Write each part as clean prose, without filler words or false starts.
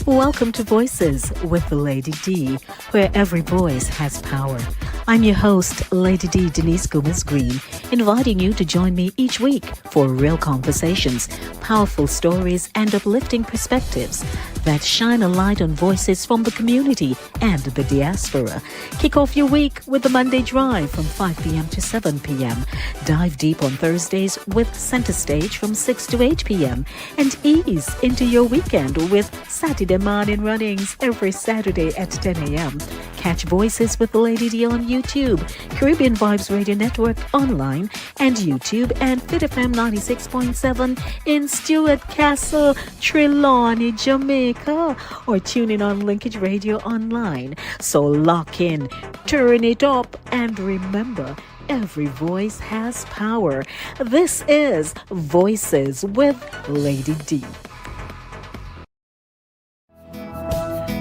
Welcome to Voices with Lady D, where every voice has power. I'm your host, Lady D Denise Gomez Green, inviting you to join me each week for real conversations, powerful stories, and uplifting perspectives that shine a light on voices from the community and the diaspora. Kick off your week with the Monday Drive from 5 p.m. to 7 p.m. Dive deep on Thursdays with Center Stage from 6 to 8 p.m. And ease into your weekend with Saturday morning runnings every Saturday at 10 a.m. Catch Voices with Lady D on YouTube, Caribbean Vibes Radio Network online, and YouTube, and Fit FM 96.7 in Stuart Castle, Trelawney, Jamaica, or tune in on Linkage Radio online. So lock in, turn it up, and remember, every voice has power. This is Voices with Lady D.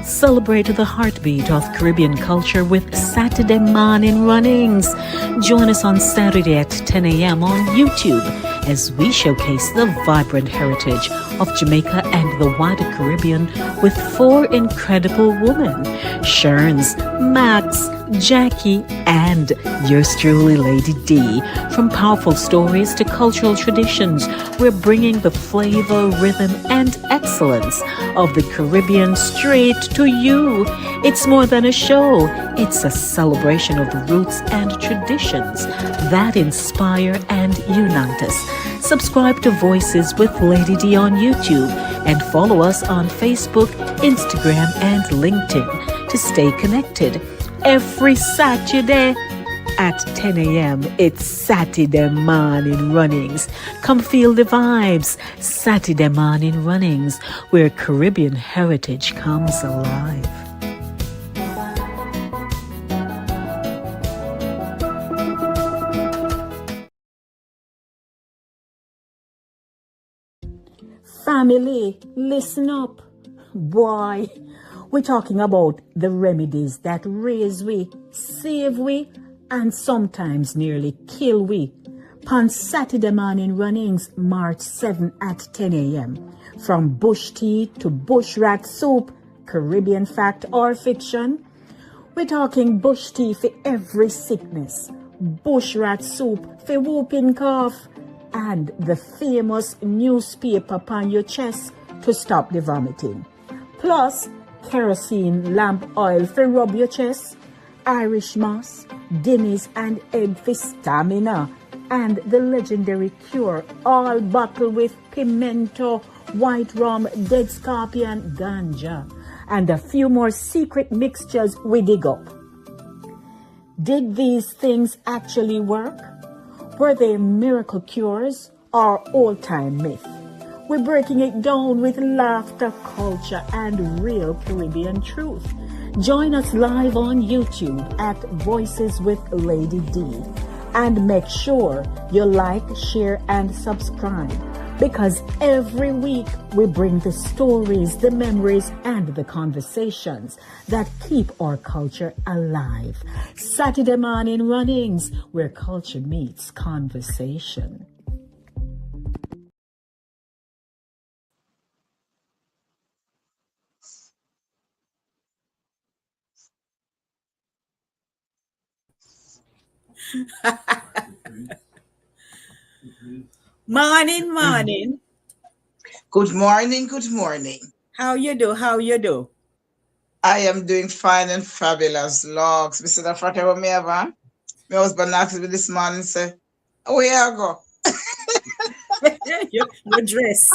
Celebrate the heartbeat of Caribbean culture with Saturday morning runnings. Join us on Saturday at 10 a.m. on YouTube as we showcase the vibrant heritage of Jamaica and the wider Caribbean with 4 incredible women, Sherns, Max, Jackie, and yours truly, Lady D. From powerful stories to cultural traditions, we're bringing the flavor, rhythm, and excellence of the Caribbean straight to you. It's more than a show. It's a celebration of the roots and traditions that inspire and unite us. Subscribe to Voices with Lady D on YouTube and follow us on Facebook, Instagram, and LinkedIn to stay connected. Every Saturday at 10 a.m. it's Saturday morning runnings. Come feel the vibes. Saturday morning runnings, where Caribbean heritage comes alive. Family, listen up. Boy, we're talking about the remedies that raise we, save we, and sometimes nearly kill we. On Saturday morning runnings, March 7 at 10 a.m. From bush tea to bush rat soup, Caribbean fact or fiction. We're talking bush tea for every sickness, bush rat soup for whooping cough, and the famous newspaper upon your chest to stop the vomiting. Plus, kerosene lamp oil for rub your chest, Irish moss, Guinness and egg for stamina, and the legendary cure, all bottled with pimento, white rum, dead scorpion, ganja, and a few more secret mixtures we dig up. Did these things actually work? Were they miracle cures or old-time myth? We're breaking it down with laughter, culture, and real Caribbean truth. Join us live on YouTube at Voices with Lady D. And make sure you like, share, and subscribe, because every week we bring the stories, the memories, and the conversations that keep our culture alive. Saturday morning runnings, where culture meets conversation. Morning. Good morning, good morning. How you do? I am doing fine and fabulous. Logs, Mr. The Frater, what me have, huh? My husband asked me this morning, say, oh, where you go? your dress.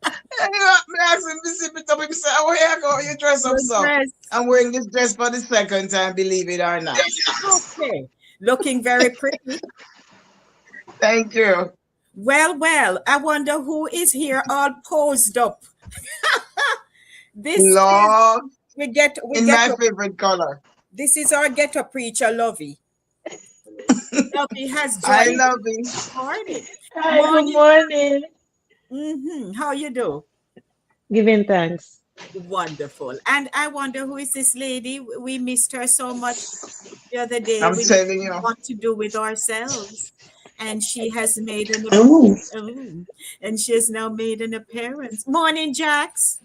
Me asked him, he said, oh, where you go? You dress up so. I'm wearing this dress for the second time, believe it or not. Okay. Looking very pretty. Thank you. Well, I wonder who is here all posed up. This Lord, we get my favorite color. This is our ghetto preacher, Lovey. Lovey has joined. I love it. Morning. Hi, good morning. How you do? Giving thanks. Wonderful. And I wonder who is this lady? We missed her so much the other day. I'm we telling you. What to do with ourselves. And she has made an Oh. and she has now made an appearance. Morning, Jax.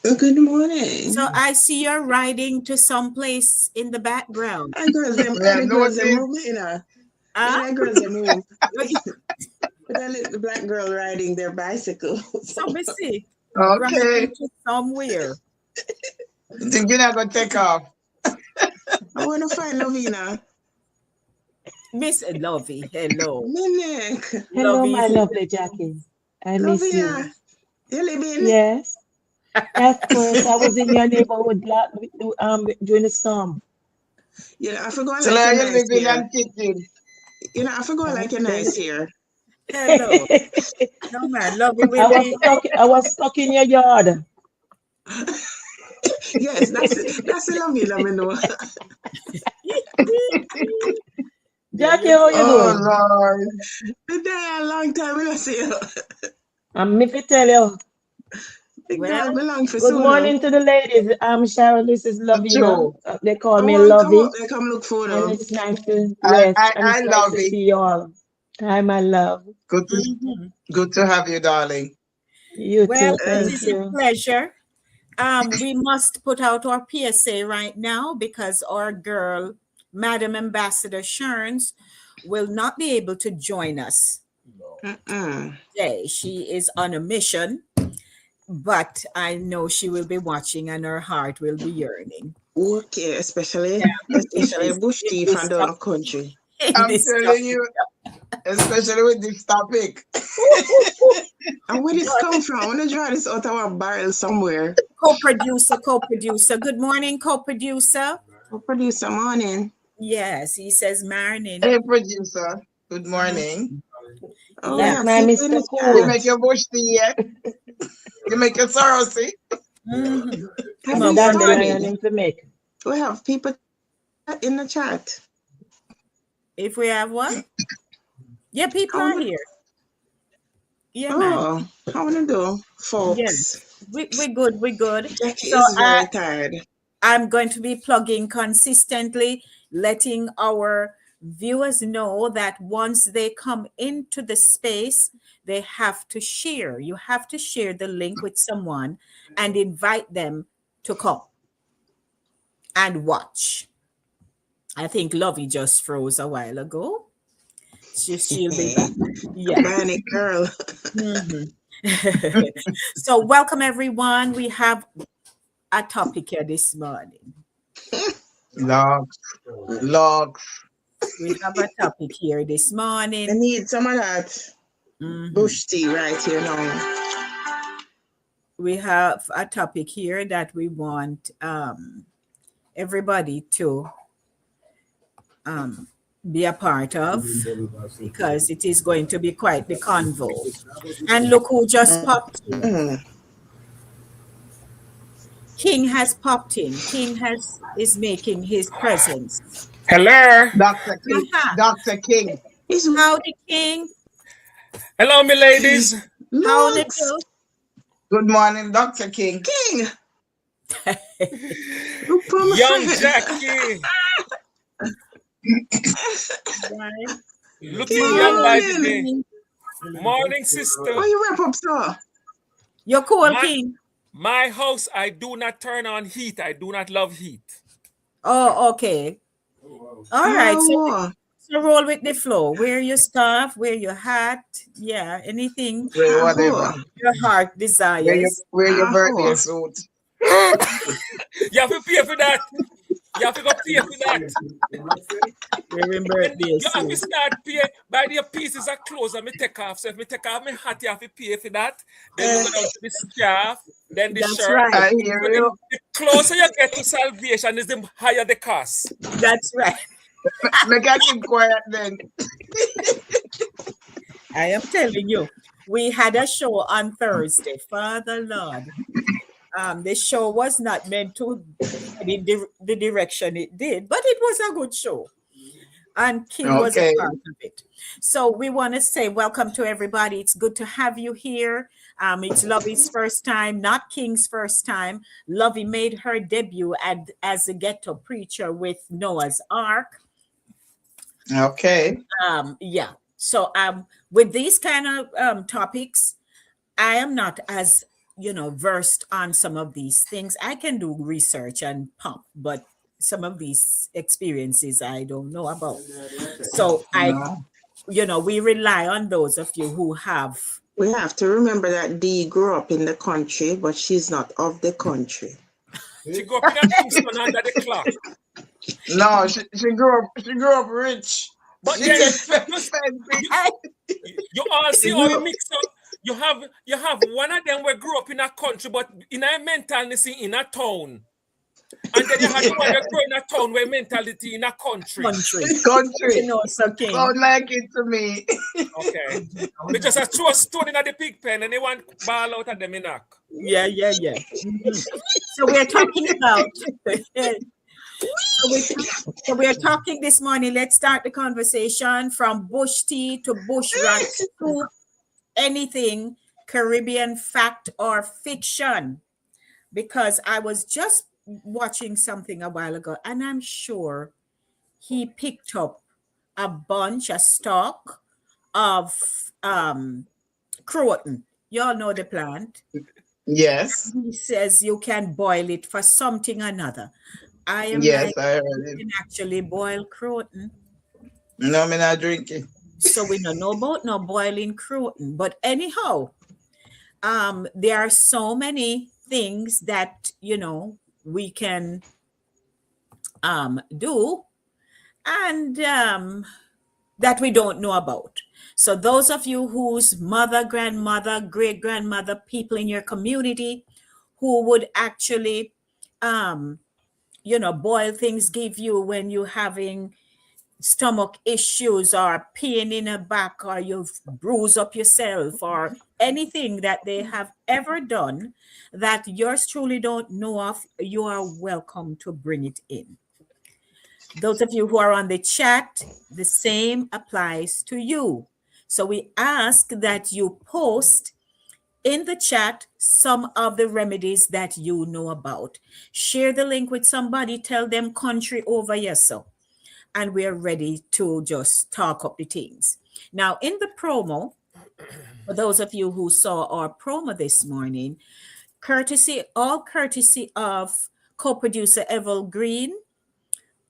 Good morning. So I see you're riding to some place in the background. Hi girls, them We are the girls them noticing. move, you know. Huh? The girls them move. With a little black girl riding their bicycle. So me see. Okay. Riding to somewhere. You think you're not going to take off? I want to find Lovina. Miss Lovey, hello. Minik. Hello, Lovey my is lovely Jackie. I miss you. Lovina. You live in? Yes, of course. I was in your neighborhood during the storm. You know, I forgot So like now a you're nice living here. and kitchen. You know, I forgot like a nice here. hello. No man, Lovey will be. I was stuck in your yard. Yes, that's the Lovina me know. Jackie, how you Oh, doing? Lord. Been there a long time, I don't see you. Me fi tell you. Big Well, girl belong for Good soon now. morning to the ladies. I'm Cheryl. This is Lovina. True. They call I me want to come up Lovey, there, come look for and them. it's nice to and I it's nice love to it. see you all. Hi, my love. Good to have you, darling. You well, too. it Thank is a you. pleasure. We must put out our PSA right now because our girl, Madam Ambassador Sherns, will not be able to join us today. She is on a mission, but I know she will be watching and her heart will be yearning. Okay, especially in this bush in tea from this down the topic. country. In I'm this telling you, especially with this topic. And where this come from? I want to draw this out of a barrel somewhere. Co-producer. Good morning, co-producer. For producer morning. Yes, he says morning. Hey, producer. Good morning. Oh, Yeah. we That's have my people in Mr. the You Cool. chat. make your bush tea yet? You make your sorrow, see? Mhm. Have Well, we we're Dandelion started? ready. in to make. We have people in the chat. If we have what? Yeah, people How are would, here. Yeah, man. oh, how would I do, folks? Yes. We're good. We're good. Jackie So is very tired. I'm going to be plugging consistently, letting our viewers know that once they come into the space, they have to share. You have to share the link with someone and invite them to come and watch. I think Lovey just froze a while ago. She'll be back. A Yeah. bionic girl. Mhm. So, welcome everyone. We have a topic here this morning. Logs. Logs. We have a topic here this I morning. need some of that Mhm. bush tea right here now. We have a topic here that we want everybody to be a part of because it is going to be quite the convo. And look who just popped in. King has popped in. King is making his presence. Hello. Dr. King. Aha. Dr. King. Howdy, King. Hello, me ladies. Howdy, Looks. Bill. Good morning, Dr. King. King. Look for my Young friend. Jackie. Right. Looking King, young by the morning. day. Morning, sister. Why you wrap up, sir? You're cool, My- King. My house, I do not turn on heat. I do not love heat. Oh, okay. All right. Oh, So roll with the flow. Wear your scarf, wear your hat. Yeah, anything Wear whatever. your heart desires. Wear your birthday suit. You have to pay for that. You have to go pay for that. Wearing birthday You have to suit. start pay by the pieces of clothes and me take off. So if me take off my hat, you have to pay for that. Then you go down to the scarf, then the That's shirt. right. I hear So you. the closer you get to salvation is the higher the cost. That's right. Make I keep quiet then. I am telling you, we had a show on Thursday. Father Lord. The show was not meant to head in the direction it did, but it was a good show. And King was a Okay. part of it. So we want to say welcome to everybody. It's good to have you here. It's Lovey's first time, not King's first time. Lovey made her debut as a ghetto preacher with Noah's Ark. Okay. Yeah. So with these kind of topics, I am not as versed on some of these things. I can do research and pump, but some of these experiences I don't know about. So No. we rely on those of you who have. We have to remember that Dee grew up in the country, but she's not of the country. She grew up in a Kingston under the clock. No, she grew up rich. But She then get you all see how you mix up. You have one of them who grew up in a country, but in a mentality in a town. And then you have the one that grew in a town where mentality in a country. country. Sound like it to me. Okay. We just have throw a stone in the pig pen and they want ball out of them in knock. Yeah. So we're talking about so we're talking this morning. Let's start the conversation from bush tea to bush rat soup, anything Caribbean fact or fiction. Because I was just watching something a while ago, and I'm sure he picked up a stalk of croton. Y'all know the plant. Yes. He says you can boil it for something or another. I am Yes, like, I heard you it. can actually boil croton. No, me not drinking. So we don't know about no boiling croton. But anyhow, there are so many things that we can do and that we don't know about. So those of you whose mother, grandmother, great grandmother, people in your community who would actually boil things, give you when you're having stomach issues or pain in the back, or you've bruised up yourself, or anything that they have ever done that yours truly don't know of, you are welcome to bring it in. Those of you who are on the chat, the same applies to you. So we ask that you post in the chat some of the remedies that you know about. Share the link with somebody, tell them country over yourself. And we're ready to just talk up the things. Now, in the promo, for those of you who saw our promo this morning, courtesy of co-producer Evel Green,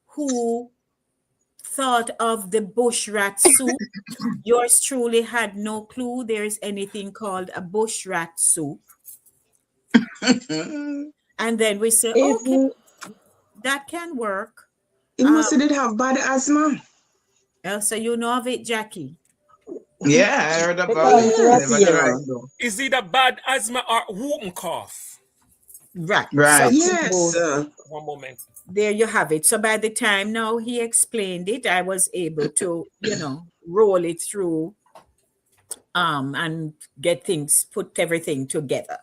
who thought of the bush rat soup. Yours truly had no clue there's anything called a bush rat soup. And then we said, okay, that can work. He must did have bad asthma. So you know of it, Jackie? Yeah, I heard about it. Never tried though. Is it a bad asthma or whooping cough? Right. Right. So, Yes. One moment. there you have it. So by the time now he explained it, I was able to, roll it through and put everything together.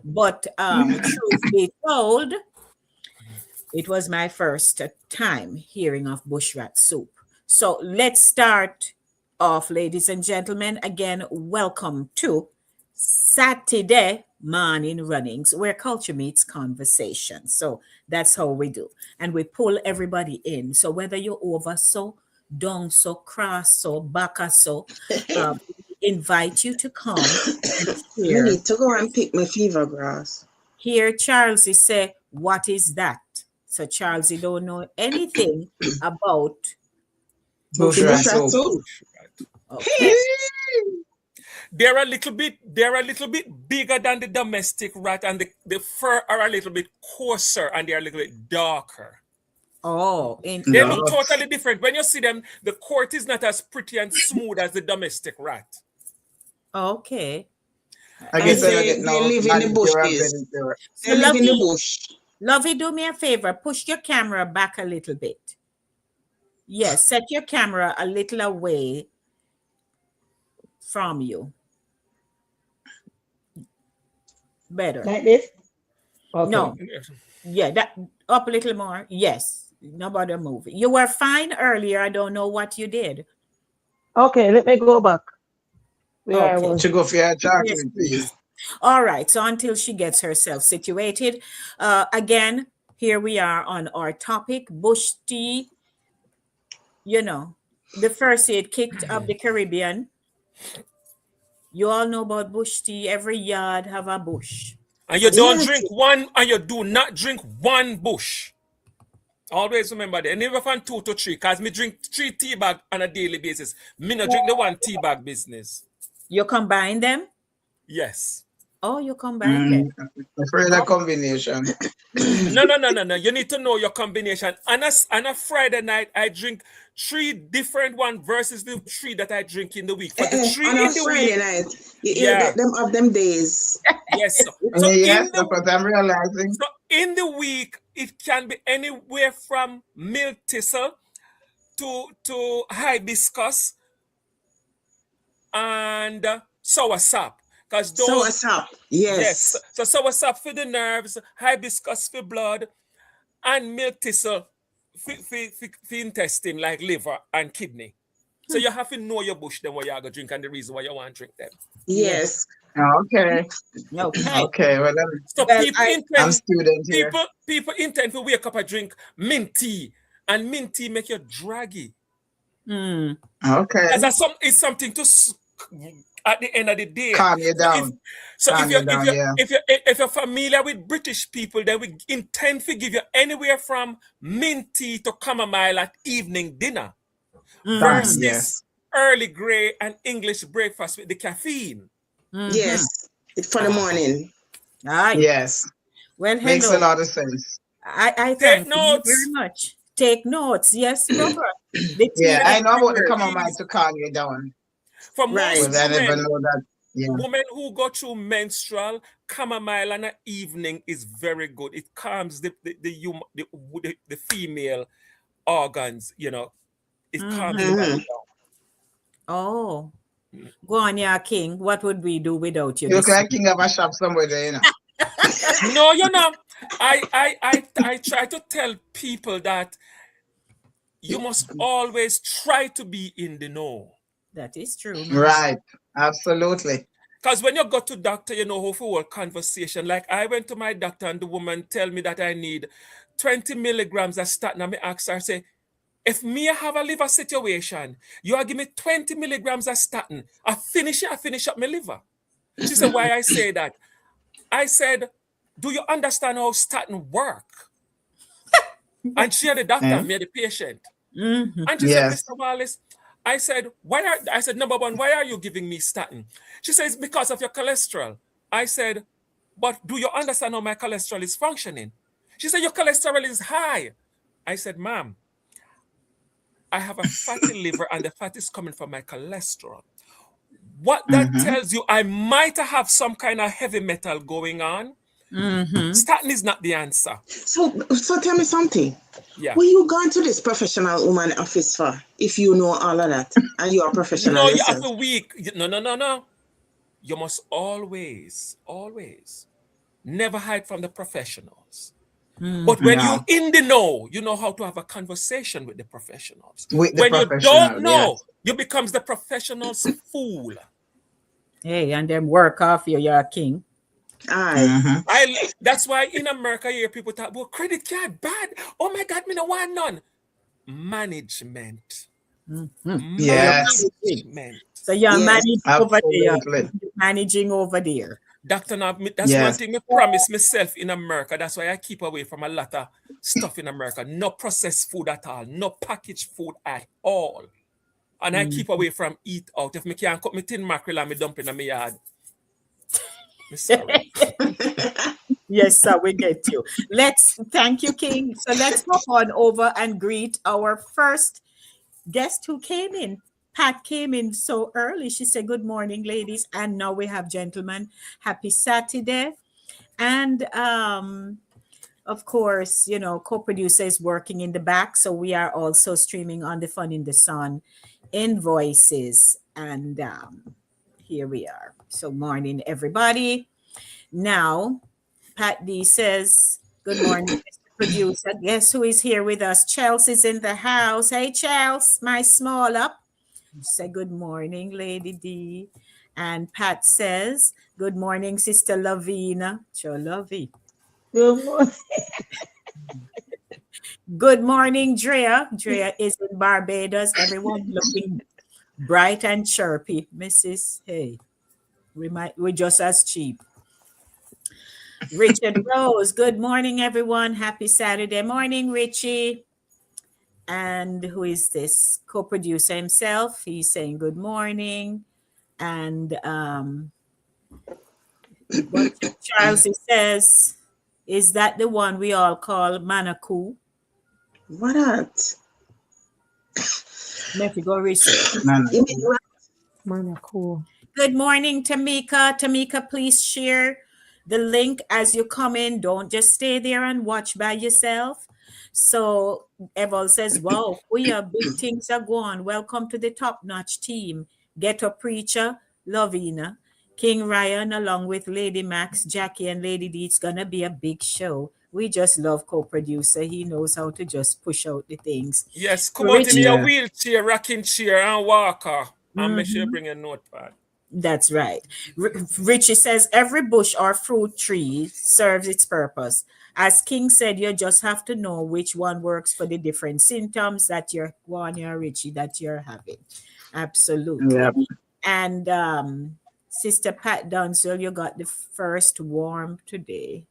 But truth be told, it was my first time hearing of bush rat soup. So let's start off, ladies and gentlemen. Again, welcome to Saturday Morning Runnings, where culture meets conversation. So that's how we do. And we pull everybody in. So whether you're over so, down so, cross so, back so, invite you to come and You share. need to go and pick my fever grass. Here, Charles say, what is that? So Charles, you don't know anything about Bush rat soup. Okay. They're a little bit bigger than the domestic rat, and the fur are a little bit coarser and they're a little bit darker. Oh, They look totally different. When you see them, the coat is not as pretty and smooth as the domestic rat. okay. I guess They live in the bushes. So They live in the bush. Lovey, do me a favor. Push your camera back a little bit. Yes, set your camera a little away from you. Better. Like this? Okay. No. Yeah, that up a little more. Yes. Nobody move. You were fine earlier. I don't know what you did. Okay, let me go back. Where I Okay. was. To go for your chocolate, Yes, please. All right. So until she gets herself situated, again, here we are on our topic, bush tea. The first aid kit of the Caribbean. You all know about bush tea. Every yard have a bush. And you don't Yes. drink one, and you do not drink one bush. Always remember that. And never from 2 to 3, because me drink 3 tea bag on a daily basis. Me not drink the 1 tea bag business. You combine them? Yes. Oh, you combine them. Afraid of combination. No. You need to know your combination. On a Friday night, I drink 3 different ones versus the 3 that I drink in the week. For the 3 On in a the Friday week, night, you Yeah. get them of them days. yes. So Yes, in that's what I'm realizing. the week, it can be anywhere from milk thistle to hibiscus and sour sap. Because So those, what's up? yes. Yes. So sour sap for the nerves, hibiscus for blood, and milk thistle for intestine, like liver and kidney. So you have to know your bush, then what you're going to drink, and the reason why you want to drink them. Yes. Okay. Okay. Okay. Well, So Well, people I- I'm intend student here. people intend to wake up and drink mint tea, and mint tea make you draggy. Okay. It's something to at the end of the day. Calm you down. So Calm you down, yeah. if you're familiar with British people, then we intend to give you anywhere from mint tea to chamomile at evening dinner versus Yes. early grey and English breakfast with the caffeine. Yes. It's for the morning. Aye. Yes. Well, hello. Makes a lot of sense. I Take thank you notes. very much. Take notes. Yes, brother. The Yeah, tea I know about the is- chamomile to calm you down. For Right. most But I never women, know that. Yeah. women who go through menstrual, chamomile in the evening is very good. It calms the female organs, it calms the body down. Oh. Go on, yeah, King. What would we do without you? You look this like king of a shop somewhere there, you know. No, I try to tell people that you must always try to be in the know. That is true. Right. Absolutely. Because when you go to doctor, you know how for whole conversation. Like I went to my doctor and the woman tell me that I need 20 milligrams of statin. And I ask her, I say, if me have a liver situation, you are give me 20 milligrams of statin. I finish up my liver. She said, why I say that? I said, do you understand how statin work? And she had the doctor, me the patient. And she Yes. said, Mr. Wallace, I said, number one, why are you giving me statin? She says, because of your cholesterol. I said, but do you understand how my cholesterol is functioning? She said, your cholesterol is high. I said, ma'am, I have a fatty liver and the fat is coming from my cholesterol. What that tells you, I might have some kind of heavy metal going on. Statin is not the answer. So tell me something. Yeah. Were you going to this professional woman office for if you know all of that and you are professional No, you yourself? have a week. No. You must always never hide from the professionals. But when you're in the know, you know how to have a conversation with the professionals. With the When you professional, don't know, yes. you becomes the professional's fool. Hey, and then work off you, you're a king. Aye. That's why in America, you hear people talk about credit card bad. Oh my God, me no want none. Management. Yes. Management. So you're Yes, managing over there. absolutely. You're managing over there. Dr. Nav, that's one Yes. thing I promise myself in America. That's why I keep away from a lot of stuff in America. No processed food at all. No packaged food at all. And I keep away from eat out. If me can't cook me tin mackerel and me dump in my yard. Me sorry. Yes, sir, we get you. Thank you, King. So let's hop on over and greet our first guest who came in. Pat came in so early. She said, good morning, ladies. And now we have gentlemen. Happy Saturday. And of course, co-producer is working in the back. So we are also streaming on the Fun in the Sun invoices. And here we are. So morning, everybody. Now, Pat D says, good morning, Mr. Producer. Guess who is here with us? Chelsea's in the house. Hey, Chelsea, my small up. Say good morning, Lady D. And Pat says, good morning, Sister Lavina. Sure, Lovey. Good morning. Good morning, Drea. Drea is in Barbados. Everyone looking bright and chirpy. Mrs. Hey, we're just as cheap. Richard Rose, good morning, everyone. Happy Saturday morning, Richie. And who is this? Co-producer himself. He's saying good morning. And what Charles says, is that the one we all call Manaku? What else? Let me go research. Man, cool. Good morning, Tamika. Tamika, please share the link as you come in. Don't just stay there and watch by yourself. So Eval says, wow, we are big things are going. Welcome to the top-notch team. Ghetto Preacher, Lovina, King Ryan, along with Lady Max, Jackie, and Lady D. It's gonna be a big show. We just love co-producer. He knows how to just push out the things. Yes, come out in Richie, your wheelchair, rocking chair, and walker. And make sure you Mhm. bring a notepad. That's right. Richie says every bush or fruit tree serves its purpose. As King said, you just have to know which one works for the different symptoms that you're Richie, that you're having. Absolutely. Yep. And Sister Pat Dunsell, you got the first worm today.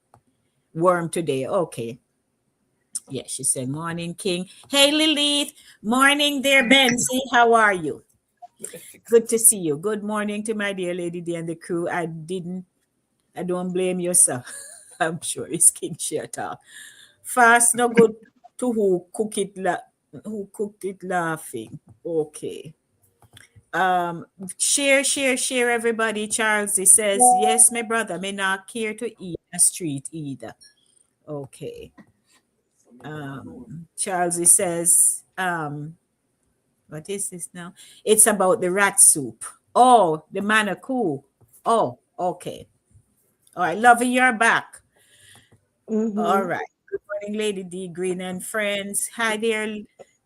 Okay. Yeah, she said, morning, King. Hey, Lilith. Morning there, Benzie. How are you? Good to see you. Good morning to my dear Lady D and the crew. I don't blame you, sir. I'm sure it's King Share. Fast, no good to who cooked it laughing. Okay. Share everybody. Charles, he says, yes, my brother, may not care to eat a street either. Okay. Charles, he says, what is this now? It's about the rat soup. Oh, the manaku. Oh, okay. All right, Lovey, you're back. Mm-hmm. All right. Good morning, Lady D, Green and friends. Hi there,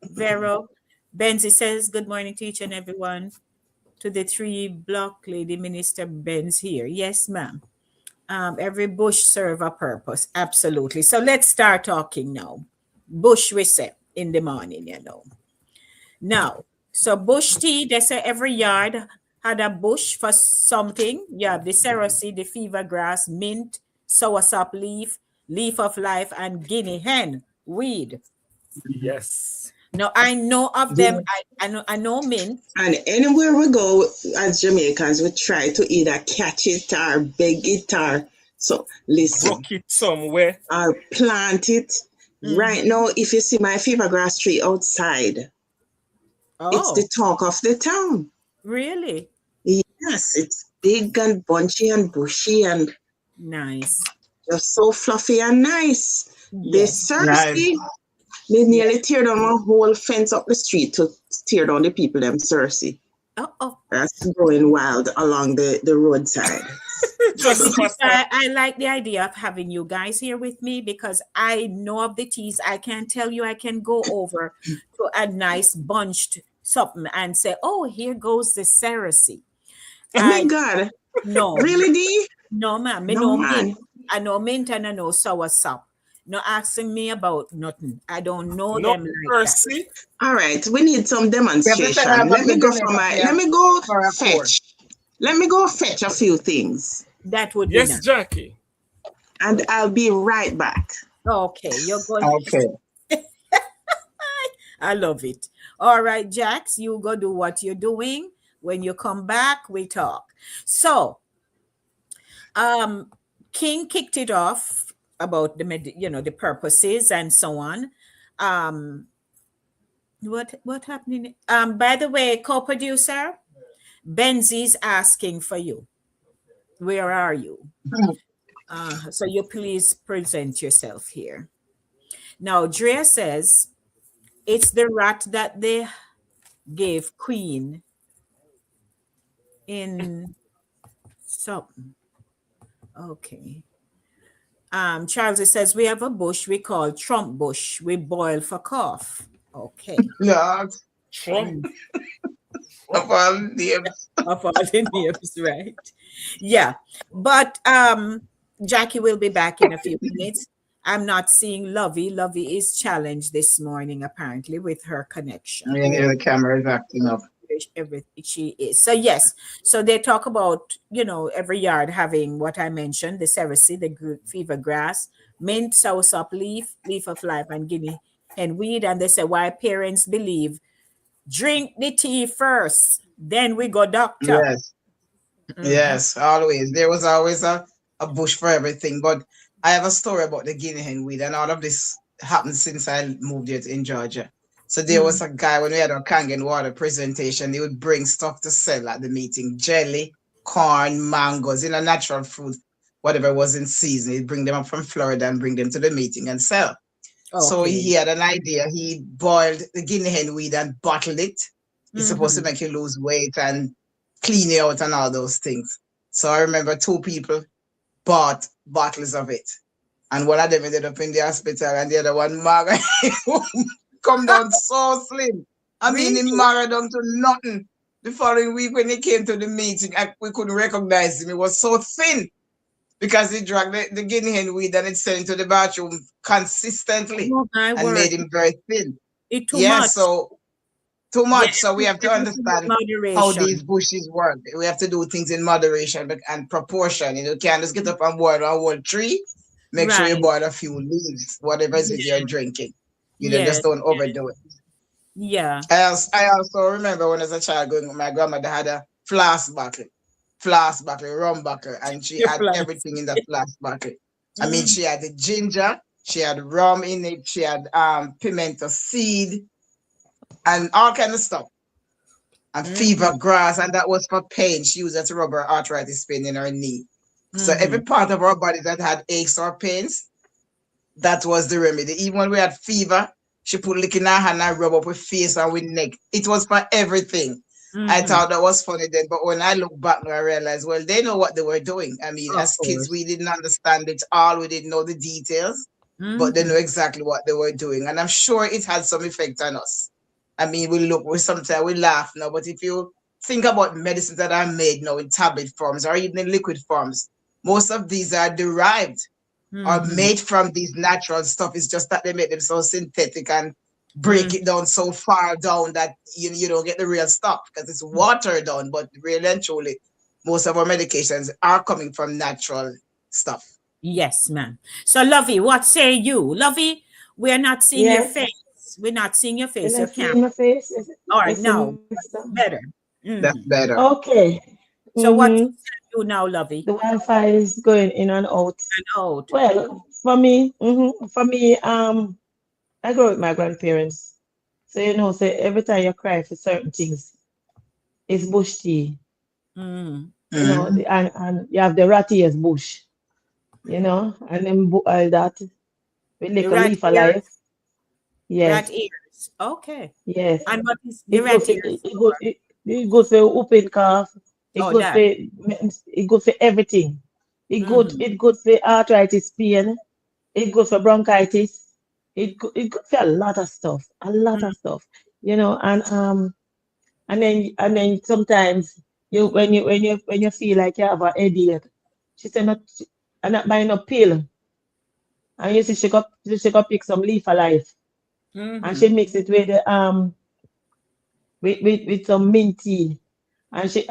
Vero. Benzie says, good morning to each and everyone. To the 3 block Lady Minister Benz here. Yes, ma'am. Every bush serve a purpose. Absolutely. So let's start talking now. Bush we say in the morning, Now, so bush tea, they say every yard had a bush for something. You have the cerasee, the fever grass, mint, soursop leaf, leaf of life, and guinea hen weed. Yes. Now I know of them. I know mint. And anywhere we go as Jamaicans, we try to either catch it or beg it or so listen. Rock it somewhere. Or plant it. Mhm. Right now, if you see my fever grass tree outside, it's the talk of the town. Really? Yes, it's big and bunchy and bushy and nice. Just so fluffy and nice. Yes. The Cersei, they nearly tear down a whole fence up the street to tear down the people them Cersei. Oh. That's going wild along the roadside. I like the idea of having you guys here with me because I know of the teas. I can tell you I can go over to a nice bunched something and say, oh, here goes the Cersei. Oh my God. No. Really, D? No, ma'am. No, man. I know mint and I know soursop. No asking me about nothing. I don't know No them like mercy. that. All right, we need some demonstration. Let me go fetch. Let me go fetch a few things. That would be Yes, nice. Jackie. And I'll be right back. Okay, you're going. Okay. I love it. All right, Jax, you go do what you're doing. When you come back, we talk. So, King kicked it off about the purposes and so on. What happening? By the way, co-producer, Benzie's asking for you. Where are you? So you please present yourself here. Now, Drea says it's the rat that they gave Queen in something. Okay. Charles says we have a bush we call Trump bush. We boil for cough. Okay. Lord. Trump. Of all names. Of all the names, right? Yeah. But Jackie will be back in a few minutes. I'm not seeing Lovey. Lovey is challenged this morning, apparently, with her connection. Yeah, the camera is acting up. she is. So yes, so they talk about, you know, every yard having what I mentioned: the cerasee, the fever grass, mint, soursop leaf, leaf of life, and guinea hen weed. And they say why parents believe drink the tea first, then we go doctor. Yes. Yes, always. There was always a bush for everything. But I have a story about the guinea hen weed, and all of this happened since I moved here in Georgia. So there was a guy, when we had our Kangen water presentation, he would bring stuff to sell at the meeting: jelly, corn, mangoes, natural fruit, whatever was in season. He'd bring them up from Florida and bring them to the meeting and sell. So he had an idea. He boiled the guinea hen weed and bottled it. It's supposed to make you lose weight and clean you out and all those things. So I remember 2 people bought bottles of it. And one of them ended up in the hospital, and the other one, Mara, come down so slim. I mean, he married down to nothing. The following week when he came to the meeting, we couldn't recognize him. He was so thin because he drank the guinea hen weed and it sent into the bathroom consistently and made him very thin. Too much. So too much. Yes, so we have to understand moderation. How these bushes work. We have to do things in moderation and proportion. You can't just get up and boil a whole tree. Make sure you boil a few leaves, whatever it is you're drinking. Just don't overdo it. Yeah. I also remember when I was a child going with my grandmother had a flask bottle, rum bottle, and she had everything in the flask bottle. I mean, she had the ginger, she had rum in it, she had pimento seed, and all kind of stuff. And fever grass, and that was for pain. She used that to rub her arthritis pain in her knee. So every part of our body that had aches or pains, that was the remedy. Even when we had fever, she put lick in her hand and rub up with face and with neck. It was for everything. I thought that was funny then, but when I look back now, I realized, well, they know what they were doing. I mean, as kids, we didn't understand it all. We didn't know the details, but they know exactly what they were doing. And I'm sure it had some effect on us. I mean, sometimes we laugh now, but if you think about medicines that are made now in tablet forms or even in liquid forms, most of these are derived or made from these natural stuff. It's just that they make them so synthetic and break it down so far down that you don't get the real stuff because it's watered down. But really and truly, most of our medications are coming from natural stuff. Yes, ma'am. So, Lovey, what say you? Lovey, we're not seeing your face. We're not seeing your face. You're not seeing my face? All right, now better. That's better. Okay. So what do you now, Lovey? The Wi-Fi is going in and out. Well, for me, I grew up with my grandparents. So so every time you cry for certain things, it's bush tea. And you have the rat ears bush, and then boil that with little leaf of life. Yes. Rat ears. Okay. Yes. And what is the rat ears? It goes for whooping cough. It goes for everything. It good for arthritis pain. It goes for bronchitis. It good for a lot of stuff. Of stuff. And then sometimes when you feel like you have a headache, she said I'm not buying a pill. And you see she go pick some leaf of life. And she mix it with with some mint tea, and she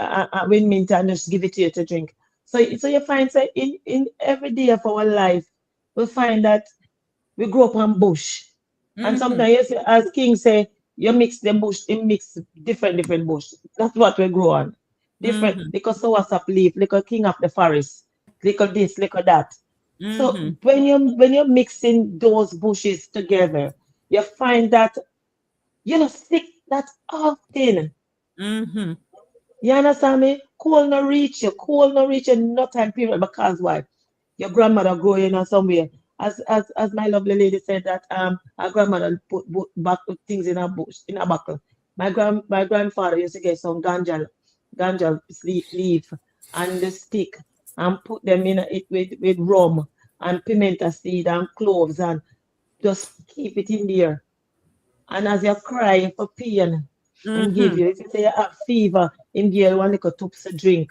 with mint and just give it to you to drink. So you find that in every day of our life, we find that we grow up on bush, and sometimes as King say, you mix the bush, you mix different bush. That's what we grow on, different because so what's up leaf, like a king of the forest, like this, like that. So when you're mixing those bushes together, you find that you're not sick that often. You understand me? Cold no reach you no time period because why? Your grandmother growing or somewhere. As my lovely lady said that her grandmother put things in a buckle. My grandfather used to get some ganja leaf and the stick and put them in it with rum and pimento seed and cloves and just keep it in there. And as you cry for pain, and give you, if you say you have fever, him give you one little tups to drink.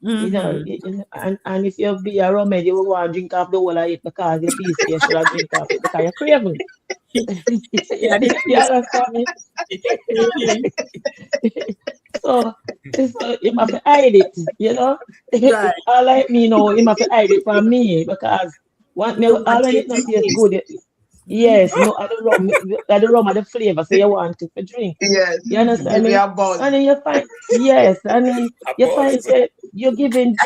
And if you be a remedy, you will want to drink off the whole of it because you feel you should have drink off it because you're craving. Yeah, you understand me? So him have to hide it, you know. Right. All like me now, him have to hide it from me because what me You want already it not to taste taste. good. Yes, no, I the rum of the flavor, so you want it for drink. Yes. You understand Give me me? a buzz. And then you find yes, and then A you find buzz. say you're doing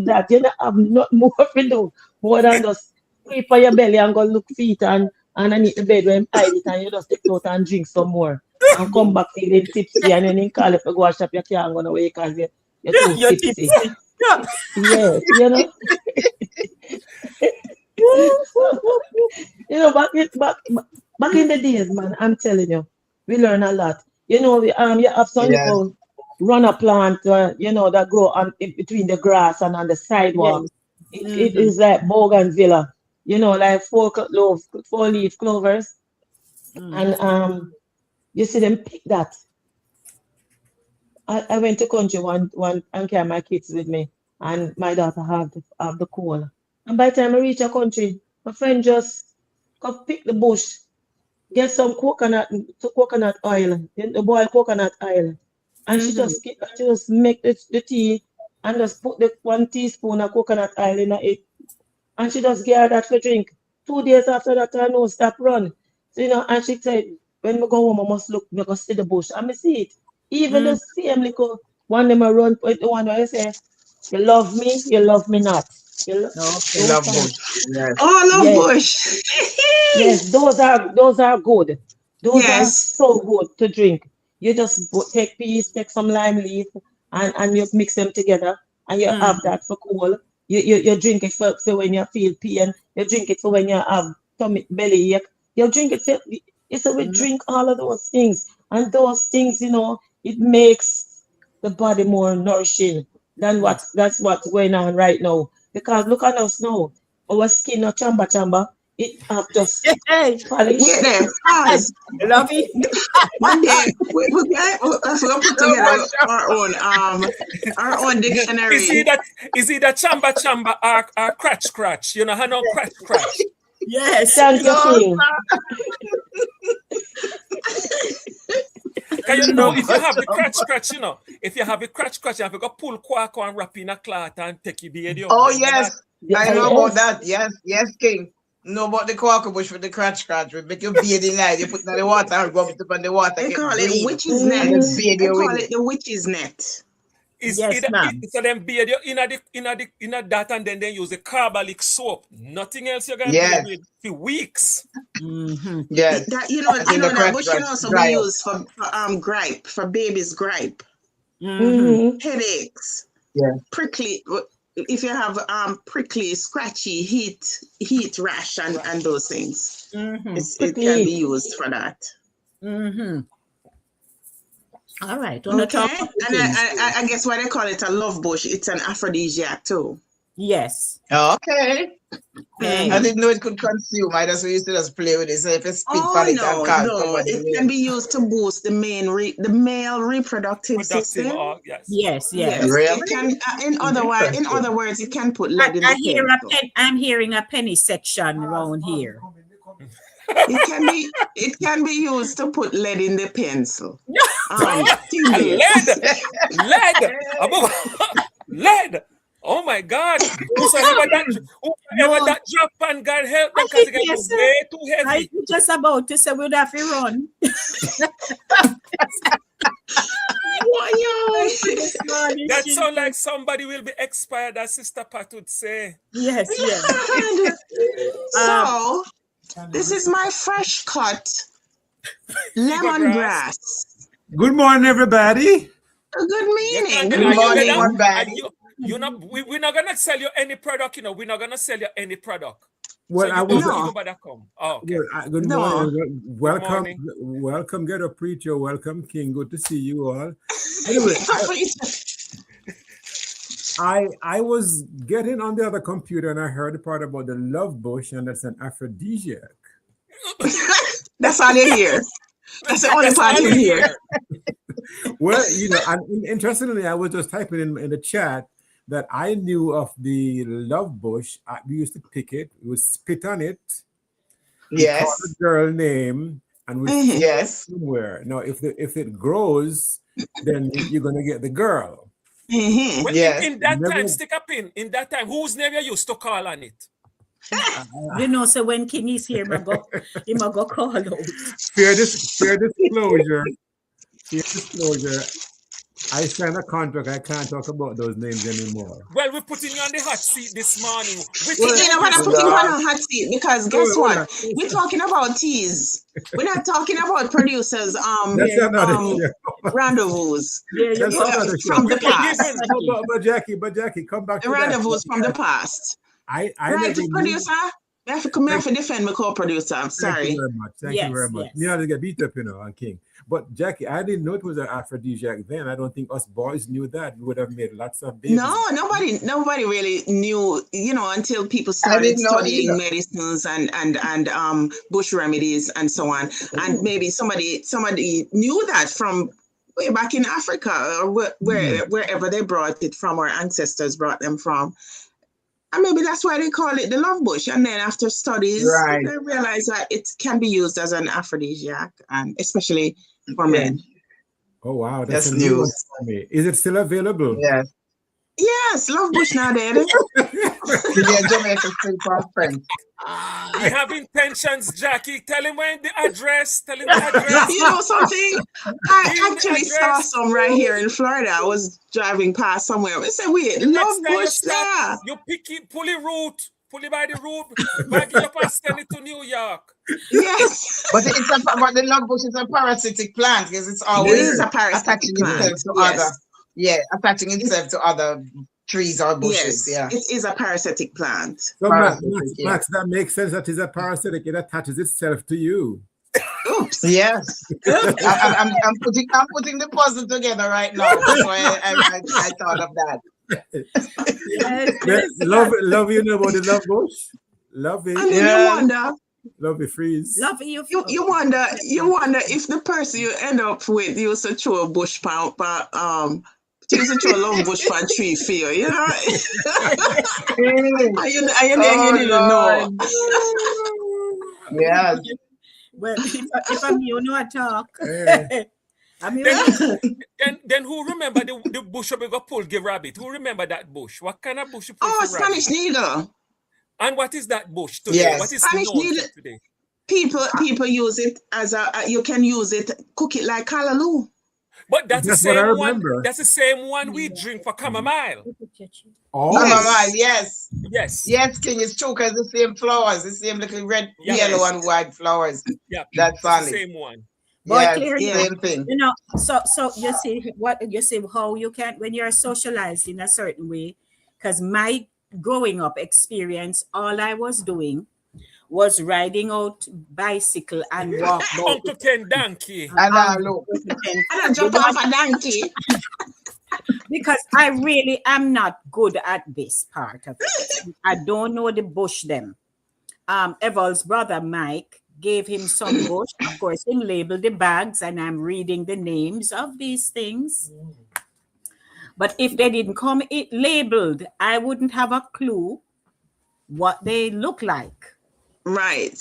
that. You don't have not more to do more than just creep on your belly and go look feet and underneath the bed where him hide it and you just take it out and drink some more and come back feeling tipsy and then you call if you go and shop you can't go away because you're too You're tipsy. tipsy. Yeah. Yes, you know. So, you know, back in the days, man, I'm telling you, we learn a lot. You know, you have some Yes. little runner plant, you know, that grow on in between the grass and on the sidewalk. Yes. It is like bougainvillea, you know, like four leaf clovers, and you see them pick that. I went to country one and carry my kids with me, and my daughter have the cold. And by the time I reach a country, my friend just go pick the bush, get some coconut oil, the boiled coconut oil, and she just make the tea and just put the 1 teaspoon of coconut oil in it, and she just gave her that for drink. 2 days after that, her nose stop run. So, you know, and she said, when we go home, I must look, I go see the bush. And I see it. Even the same little one them a run, the one where I say, you love me not. I Okay. love Those kind of, bush. Yes. All of yes, bush. yes, those are good. Those are Yes. so good to drink. You just take peas, take some lime leaf, and you mix them together, and you have that for cool. You drink it for when you feel pain. You drink it for when you have tummy belly ache. You drink it. So we drink all of those things, and those things, you know, it makes the body more nourishing than Yes. that's what's going on right now. Because look at us now, our skin no chamba. It have just Hey, Wait polish. there. I Pause. love it. One day we'll put Oh my together our own dictionary. Is he that chamba or scratch? You know, how no scratch. Yes. Thank you, God. King. Can you No, know if you have the scratch, you know, if you have a scratch, you have to go pull quack and wrap in a cloth and take your video. Oh Remember that? yes. I know about Yes. that. Yes. Yes, King. Know about the quacker bush with the scratch. We make you bathe in night. You put it in the water and rub it up on the water, They get call it green. witch's And net. then Mm-hmm. bathe They you call with it it. the witch's net. Is Yes, ma'am. so them beard you in a that and then use the carbolic soap. Nothing else you're gonna beard Yes. with for weeks. Yes. That Until the that bush can scratch also be dry up. used for gripe, for baby's gripe, Mm-hmm. headaches, Yeah. prickly. If you have prickly, scratchy, heat rash, and those things, it can be Quickly. used for that. All right. We're not talking Okay, about and things. I guess why they call it a love bush. It's an aphrodisiac too. Yes. Okay. I Hey. didn't know it could consume. I just used to just play with it. So if you spit Oh on it and no, call no! somebody It can name. be used to boost the male reproductive Productive, system. yes. Yes. Yes. Yes, it Really? can. In Interesting. other words, it can put I, lead in I the hear pencil. I'm hearing a penny section around here. It can be used to put lead in the pencil. A Stimulates. lead, above lead. Oh my God! Whosoever No, that drop and God help them I because think it can be yes, sir. way too I heavy. was just about to say we'd have to run. This morning, That she sound like said, somebody will be expired, as Sister Pat would say. yes, yes. Um, So this is my fresh cut Grass. lemongrass. Good morning, everybody. Good You meaning. can Good Good morning, meaning. one bag. and you know, we're not gonna sell you any product, you know, we're not gonna sell you any product. So Well, I you was. don't No, even bother come. Oh, okay. Good no. morning. Good Welcome, morning. welcome, Ghetto Preacher. Welcome, King. Good to see you all. Anyway, I was getting on the other computer and I heard the part about the love bush, and that's an aphrodisiac. That's all you hear. That's the only That's part all you you hear. hear. Well, and interestingly, I was just typing in the chat that I knew of the love bush. We used to pick it. We would spit on it, we call Yes. the girl name and we Mhm. Yes. somewhere. Now, if it grows, then you're gonna get the girl. Mhm. Well, Yes. in that Never- time, stick a pin. In that time, whose name you used to call on it? You know, so when King is here, he might go call out. Fair disclosure. Fair disclosure. I signed a contract. I can't talk about those names anymore. Well, we're putting you on the hot seat this morning. Which You know what? I'm one? putting one on hot seat because guess Hold on. what? We're talking about teas. We're not talking about producers. That's another show. Rendezvous. There you That's go. another show. From the We're past. forgiven. But Jackie, come back The to that. rendezvous from the past. I Right, never knew. producer? I have to defend my co-producer. I'm Thank sorry. you very much. Thank you very much. Yes. You know how to get beat up, on King. But Jackie, I didn't know it was an aphrodisiac then. I don't think us boys knew that. We would have made lots of babies. No, nobody really knew, until people I started didn't know studying either. medicines and bush remedies and so on. And maybe somebody knew that from way back in Africa or wherever they brought it from, or ancestors brought them from. And maybe that's why they call it the love bush. And then after studies, Right. they realize that it can be used as an aphrodisiac, and especially for men. Oh wow, that's That's a new one news. for me. Is it still available? Yes. Yes, love bush now, Daddy. Yeah, Jamaica Street for friends. You have intentions, Jackie. Tell him when the address. Tell him the address. You know something? I Give him the actually saw address. some right here in Florida. I was driving past somewhere. I said, wait, The love next time you bush start, there. you pick it, pull it root, pull it by the root, bag it up and send it to New York. Yes. But but the love bush is a parasitic plant because it's It always is a parasitic attaching plant. itself to Yes. other. Yeah, attaching itself to other trees or bushes. Yes. Yeah. It is a parasitic plant. So Parasitic, yeah. Max, that makes sense. That is a parasitic. It attaches itself to you. Oops. Yes. I'm putting the puzzle together right now. That's why I thought of that. Love you know about the love bush? Love And it. then Yeah. you wonder, Love it freeze. Love you. you wonder if the person you end up with used to throw a bush pan, used to throw a love bush pan tree for you, you know? And you didn't know. Yes. Well, if I'm you know I talk. Yeah. I mean, Then who remember the bush we got pull give rabbit? Who remember that bush? What kind of bush you pull Oh, for rabbit? Spanish needle. And what is that bush today? Yes. What is Spanish known needle. for today? People use it as you can use it, cook it like callaloo. But that's the That's what I same one. remember. That's the same one we drink for chamomile. Oh, Mama, yes. Yes. Yes, King, it's true because the same flowers, the same little red, Yes. yellow, and white flowers. Yeah. That's It's the solid. same one. Boy, Yes, clearly, same thing. you know, so you see how you can, when you're socialized in a certain way, because my growing up experience, all I was doing was riding out bicycle and walk about Uncle Ken Donkey. And I look. I don't jump off a donkey. because I really am not good at this part of it. I don't know the bush them. Eval's brother Mike gave him some bush. Of course, him labeled the bags, and I'm reading the names of these things. But if they didn't come labeled, I wouldn't have a clue what they look like. Right.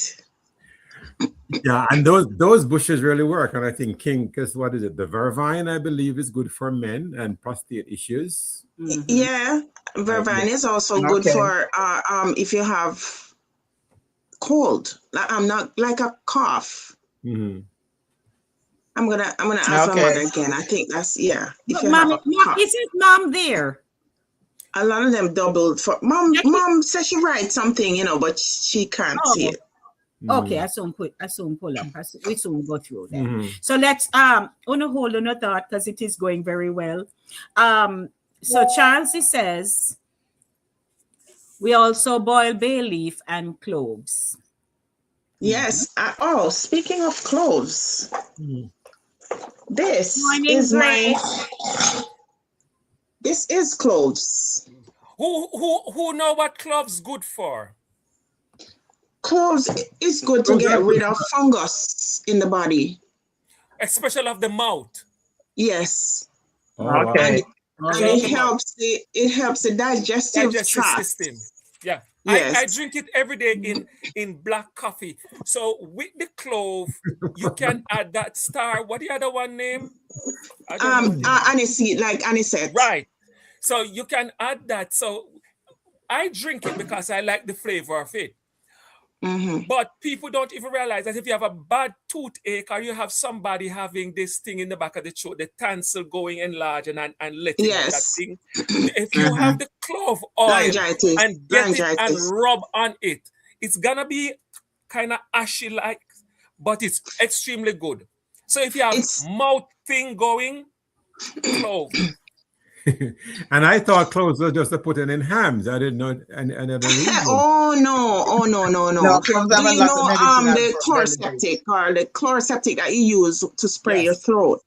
yeah, and those bushes really work. And I think King, because what is it? The vervine, I believe, is good for men and prostate issues. Mhm. Yeah, vervine is also good Okay. for if you have cold. I'm not like a cough. Mhm. I'm gonna ask my Okay. mother again. I think that's If But you Mom, have a cough. isn't Mom there? A lot of them doubled for mom. Jackie- Mom says she writes something, but she can't Oh. see it. Okay, I soon pull up. We soon go through that. Mhm. So let's on a hold on a thought because it is going very well. So Charles says we also boil bay leaf and cloves. Yes. Speaking of cloves, Mhm. this Morning, is Grace. This is cloves. Who know what cloves good for? Cloves is good to get rid of fungus in the body. Especially of the mouth. Yes. Oh, wow. Okay. And it helps the digestive Digestive tract. system. Yeah. Yes. I drink it every day in black coffee. So with the clove, you can add that star. What the other one name? I don't know. Anisette, like anisette. Right. So you can add that. So I drink it because I like the flavor of it. But people don't even realize that if you have a bad toothache or you have somebody having this thing in the back of the throat, the tonsil going enlarged and letting out that thing, if you have the clove oil Laryngitis. and get it and rub on it, it's gonna be kind of ashy like, but it's extremely good. So if you have mouth thing going, clove. And I thought cloves were just to put in hams. I didn't know any other reason. Oh no. No, cloves Do have a you lot of know medicinal the properties. chloroseptic that you use to spray your throat?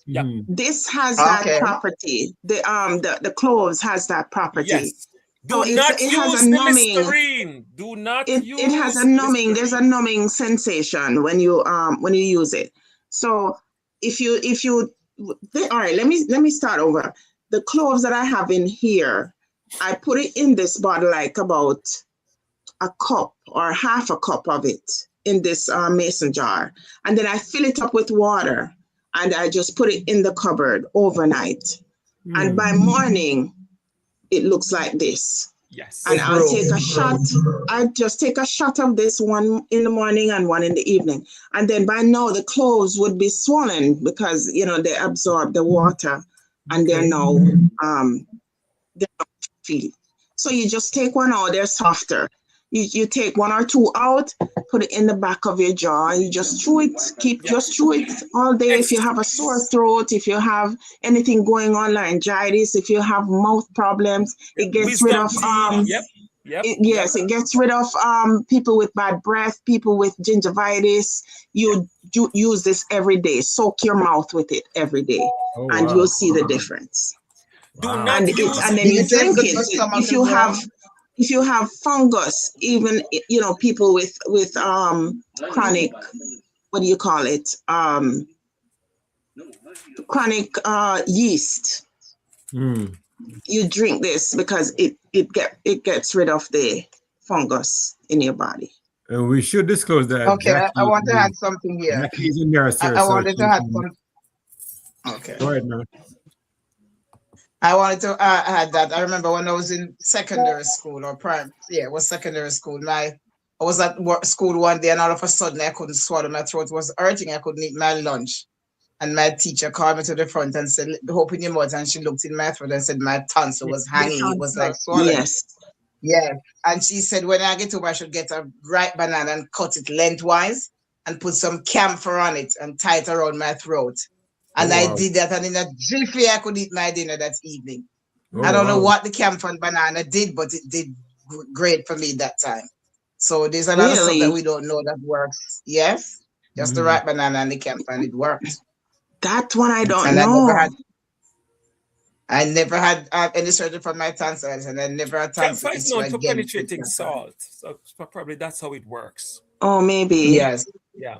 Yeah. This has that property. The cloves has that property. Yes. So Do not it use has a the numbing. Listerine. Do not use it has a numbing. There's a numbing sensation when you use it. So if you all right, let me start over. The cloves that I have in here, I put it in this bottle, like about a cup or half a cup of it in this mason jar, and then I fill it up with water, and I just put it in the cupboard overnight. And by morning, it looks like this. Yes. And I'll take a shot. I just take a shot of this, one in the morning and one in the evening. And then by now the cloves would be swollen because they absorb the water, and they're now feel. So you just take one out, they're softer. You take one or two out, put it in the back of your jar, and you just chew it, just chew it all day. If you have a sore throat, if you have anything going on, laryngitis, if you have mouth problems, it gets rid of it gets rid of people with bad breath, people with gingivitis. You use this every day. Soak your mouth with it every day, and you'll see the difference. Do not use and then you drink it. If you have fungus, even people with chronic, what do you call it? Chronic yeast. You drink this because it gets rid of the fungus in your body. And we should disclose that. Okay, Jackie, I want to add something here. Jackie's a nurse here, I wanted to add something. Okay. Go ahead, man. I wanted to add that I remember when I was in secondary school it was secondary school. I was at school one day, and all of a sudden I couldn't swallow. My throat was hurting. I couldn't eat my lunch. And my teacher called me to the front and said, "Open your mouth." And she looked in my throat and said my tonsil was hanging. It was like swollen. Yes. Yeah. And she said, when I get home, I should get a ripe banana and cut it lengthwise and put some camphor on it and tie it around my throat. And I did that, and in a jiffy, I could eat my dinner that evening. I don't know what the camphor and banana did, but it did great for me that time. So there's a lot of stuff that we don't know that works. Yes, just the right banana and the camphor, and it worked. That one I don't know. I never had any surgery for my tonsils, and I never had tonsils. Camphor is known for penetrating salt, so probably that's how it works. Oh, maybe. Yes. Yeah.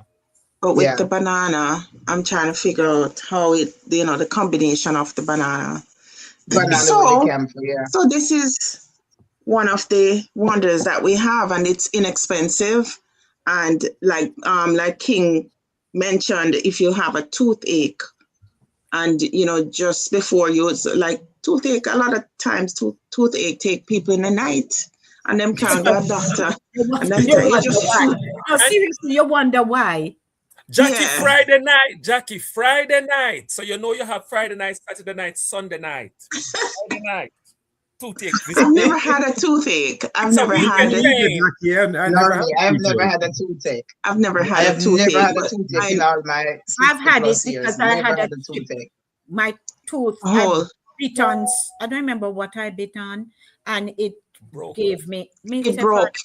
But with the banana, I'm trying to figure out how the combination of the banana. Banana with the camphor, So this is one of the wonders that we have, and it's inexpensive. And like King mentioned, if you have a toothache, and just before like toothache, a lot of times toothache take people in the night, and them can't go to a doctor. And then seriously, you wonder why. Jackie, Friday night. So you have Friday night, Saturday night, Sunday night. Friday night. Toothache. I've never had a toothache. I've never had a toothache. I've never had a toothache. In all my I've had it years. because I had a toothache. My tooth bit on. I don't remember what I bit on, and it gave me. It broke.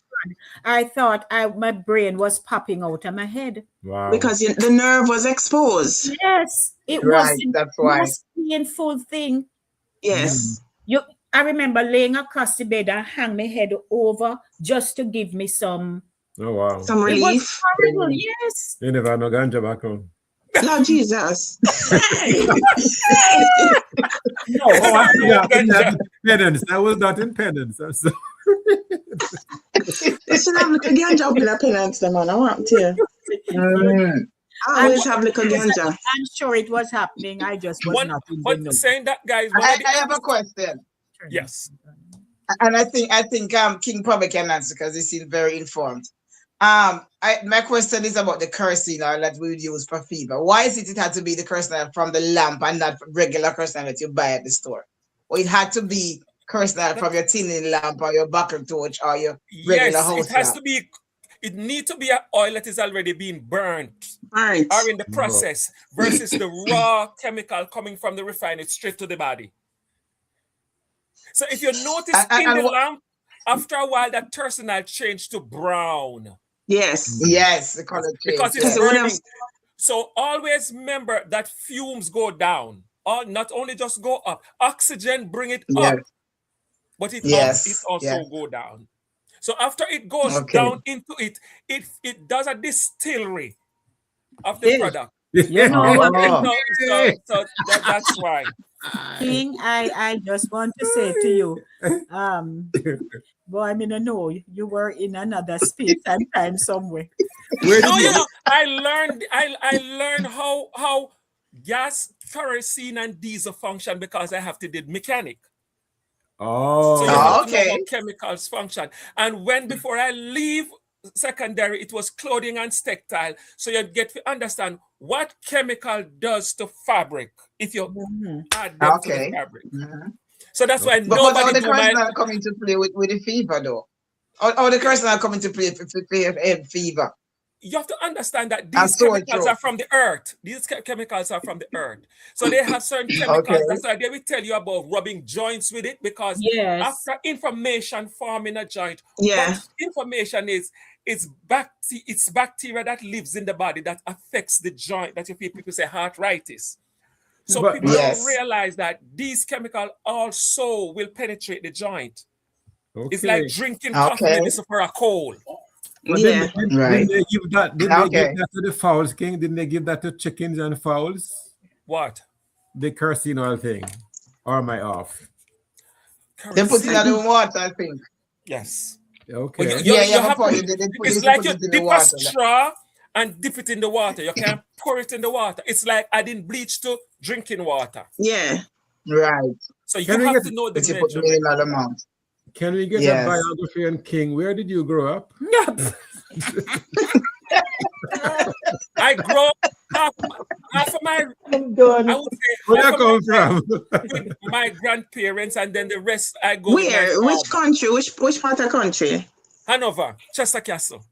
I thought my brain was popping out of my head. Wow. Because the nerve was exposed. Yes, it was the most painful thing. Yes. I remember laying across the bed and hang my head over just to give me some. Oh wow. Some relief. It was horrible. Yes. You never had no ganja back home. Lord Jesus. No, I was not in penance. I was not in penance. You should have little ganja up in a penance, the man. I want to. I always have little ganja. I'm sure it was happening. I just was not in the But know. saying that, guys, I have a question. Yes. And I think King probably can answer because he seems very informed. My question is about the kerosene oil that we would use for fever. Why is it had to be the kerosene oil from the lamp and not regular kerosene oil that you buy at the store? Or it had to be kerosene oil from your tin lamp or your buckle torch or your regular house it has lamp? to be. It needs to be an oil that is already being burnt or in the process versus the raw chemical coming from the refinery straight to the body. So if you notice in the lamp, after a while, that kerosene changed to brown. Yes. Yes, the color change. Because it's burning. So always remember that fumes go down. Or not only just go up. Oxygen bring it up. But it also go down. So after it goes down into it, it does a distillery of the product. So that's why. King, I just want to say to you, boy, I mean, I know you were in another space and time somewhere. I learned how gas, kerosene, and diesel function because I have to do mechanic. Oh, so you have to know how chemicals function. And before I leave secondary, it was clothing and textile. So you get to understand what chemical does to fabric if you add them to the fabric. So that's why nobody. But the kerosene are coming to play with the fever, though. Or the kerosene are coming to play for fever. You have to understand that these chemicals are from the earth. These chemicals are from the earth. So they have certain chemicals. That's why they will tell you about rubbing joints with it because after information form in a joint, what information is it's bacteria that lives in the body that affects the joint that you feel people say arthritis. So people don't realize that these chemicals also will penetrate the joint. It's like drinking coffee medicine for a cold. But didn't they give that to the fowls, King? Didn't they give that to chickens and fowls? What? The kerosene oil thing. Or am I off? They put it in the water, I think. Yes. Okay. It's like you dip a straw and dip it in the water. You can't pour it in the water. It's like adding bleach to drinking water. Yeah. Right. So you have to know the measurement. Can we get a biography on King? Where did you grow up? I grew up half of my. I would say where you come from? With my grandparents, and then the rest I go. Where? Which country? Which part of country? Hanover, Chester Castle.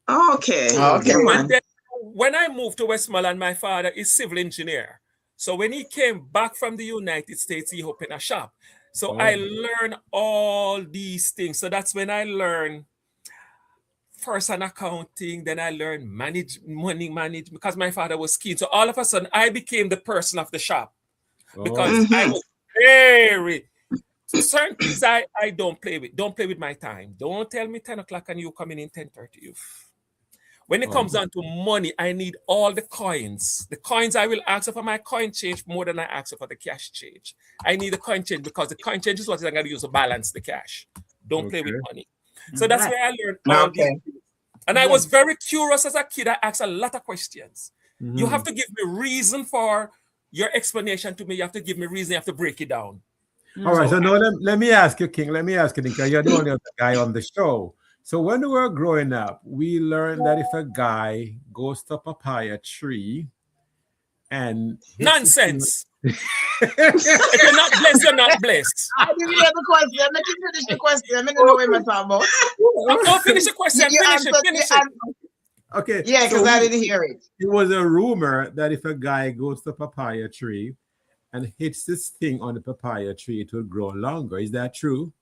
Okay. And then when I moved to Westmoreland, my father is civil engineer. So when he came back from the United States, he opened a shop. So I learned all these things. So that's when I learned first on accounting, then I learned money management because my father was keen. So all of a sudden, I became the person of the shop because I was very certain things I don't play with. Don't play with my time. Don't tell me 10 o'clock and you coming in 10:30. When it comes down to money, I need all the coins. The coins I will ask for my coin change more than I ask for the cash change. I need the coin change because the coin change is what I'm going to use to balance the cash. Don't play with money. So that's where I learned all these things. And I was very curious as a kid. I asked a lot of questions. You have to give me reason for your explanation to me. You have to give me reason. You have to break it down. All right. So now let me ask you, King. Let me ask you, because you're the only other guy on the show. So when we were growing up, we learned that if a guy goes to a papaya tree and... Nonsense! If you're not blessed, you're not blessed. I didn't hear the question. Let me finish the question. I don't know what I'm talking about. Don't finish the question. Finish it. Okay. Yeah, because I didn't hear it. It was a rumor that if a guy goes to a papaya tree and hits this thing on the papaya tree, it will grow longer. Is that true?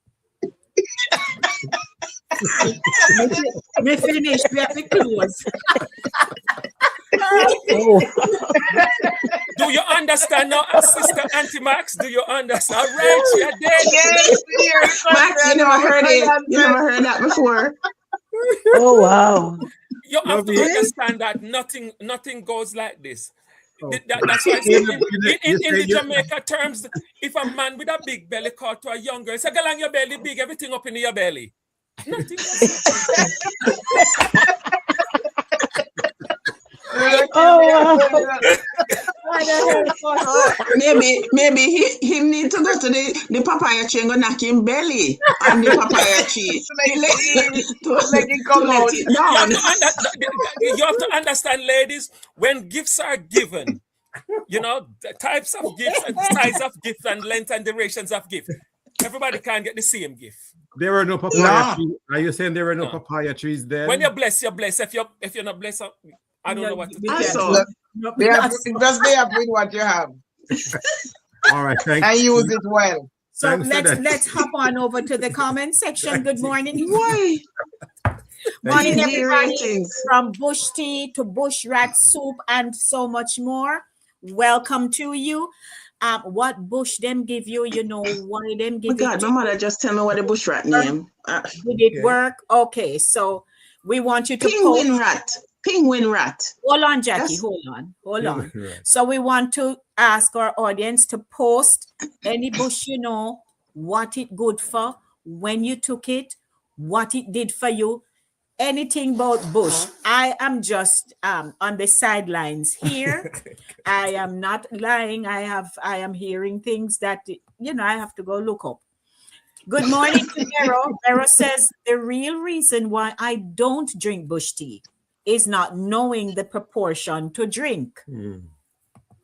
We finished. We have to close. Do you understand now, Sister Auntie Max? Do you understand? Right, you're dead. Yes, Max, you never heard it. You never heard that before. Oh wow! You have to understand that nothing goes like this. That's why I say in say the you- Jamaica terms, if a man with a big belly called to a young girl, say, "Girl, on your belly big, everything up in your belly." Nothing else. Maybe he need to go to the papaya tree and go knock him belly on the papaya tree to make it come out. You have to understand, ladies, when gifts are given, the types of gifts and the size of gifts and length and durations of gifts, everybody can't get the same gift. There were no papaya trees. Are you saying there were no papaya trees then? When you're blessed, you're blessed. If you're not blessed, I don't know what to do. Just be happy with what you have. All right, thank and you. use it well. So let's hop on over to the comment section. Good morning. Why? Morning, everybody. From bush tea to bush rat soup and so much more. Welcome to you. What bush them give you? Why them give God, my mother just tell me what the bush rat name. Did it work? Okay, so we want you to Penguin rat. Penguin rat. Hold on, Jackie. Hold on. So we want to ask our audience to post any bush what it good for, when you took it, what it did for you, anything about bush. I am just on the sidelines here. I am not lying. I am hearing things that I have to go look up. Good morning to Vero. Vero says the real reason why I don't drink bush tea is not knowing the proportion to drink.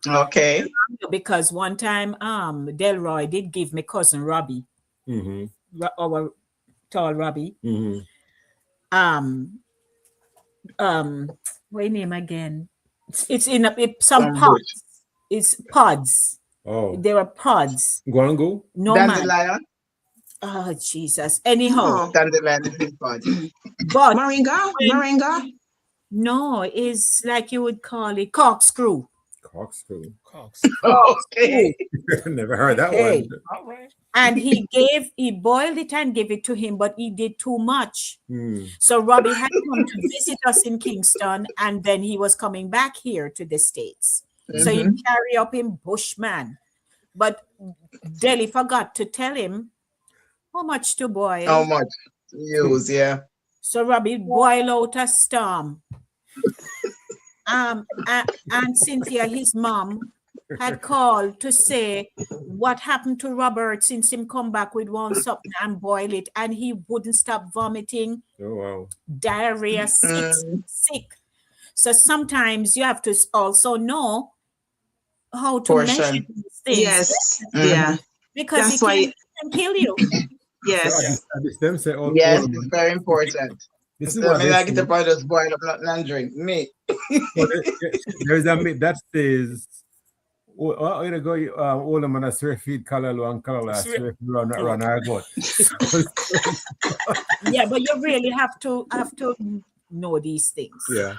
Okay. Because one time Delroy did give me cousin Robbie, our tall Robbie. What name again? It's in some pods. It's pods. Oh. There are pods. Guango? No Dandelion? Oh, Jesus. Anyhow. Dandelion is in pod. But Moringa? No, it's like you would call it corkscrew. Corkscrew. Okay. Never heard that one. All right. And he boiled it and gave it to him, but he did too much. So Robbie had come to visit us in Kingston, and then he was coming back here to the States. So he carry up him bushman. But Deli forgot to tell him how much to boil. How much to use, yeah. So Robbie boil out a storm. And Cynthia, his mom, had called to say what happened to Robert since him come back with one something and boil it, and he wouldn't stop vomiting. Oh wow. Diarrhea, sick. So sometimes you have to also know how to measure these things. Yes. Yeah. Because that's it can kill you. Yes. Yes, it's very important. This is what I get the point of boil up and drink. Me. There's a myth that says, older man a swear feed Kalalu and Kalala run our gut. Yeah, but you really have to know these things. Yeah.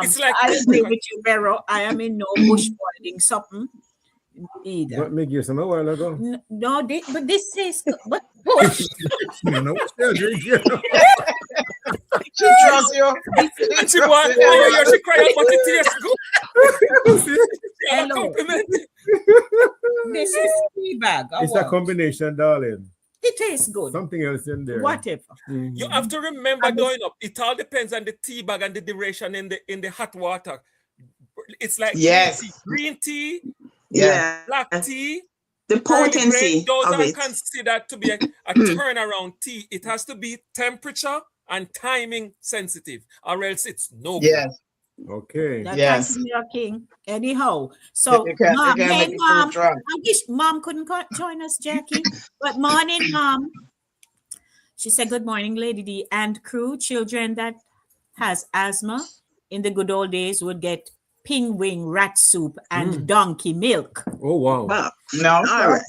It's like I agree with you, Vero. I am in no bush boiling something either. What make you some a while ago? No, but this says but bush. She trusts you. And she cried out, but it tastes good. Hello. This is tea bag. It's a combination, darling. It tastes good. Something else in there. Whatever. You have to remember, it all depends on the tea bag and the duration in the hot water. It's like green tea, black tea, the potency. Those of are it. considered to be a turnaround tea. It has to be temperature and timing sensitive, or else it's no good. Yes. Okay. Yes. Your king. Anyhow, so mom, I wish mom couldn't join us, Jackie. But morning, mom. She said, "Good morning, Lady D and crew. Children that has asthma in the good old days would get penguin rat soup and donkey milk." Oh wow. No. All right.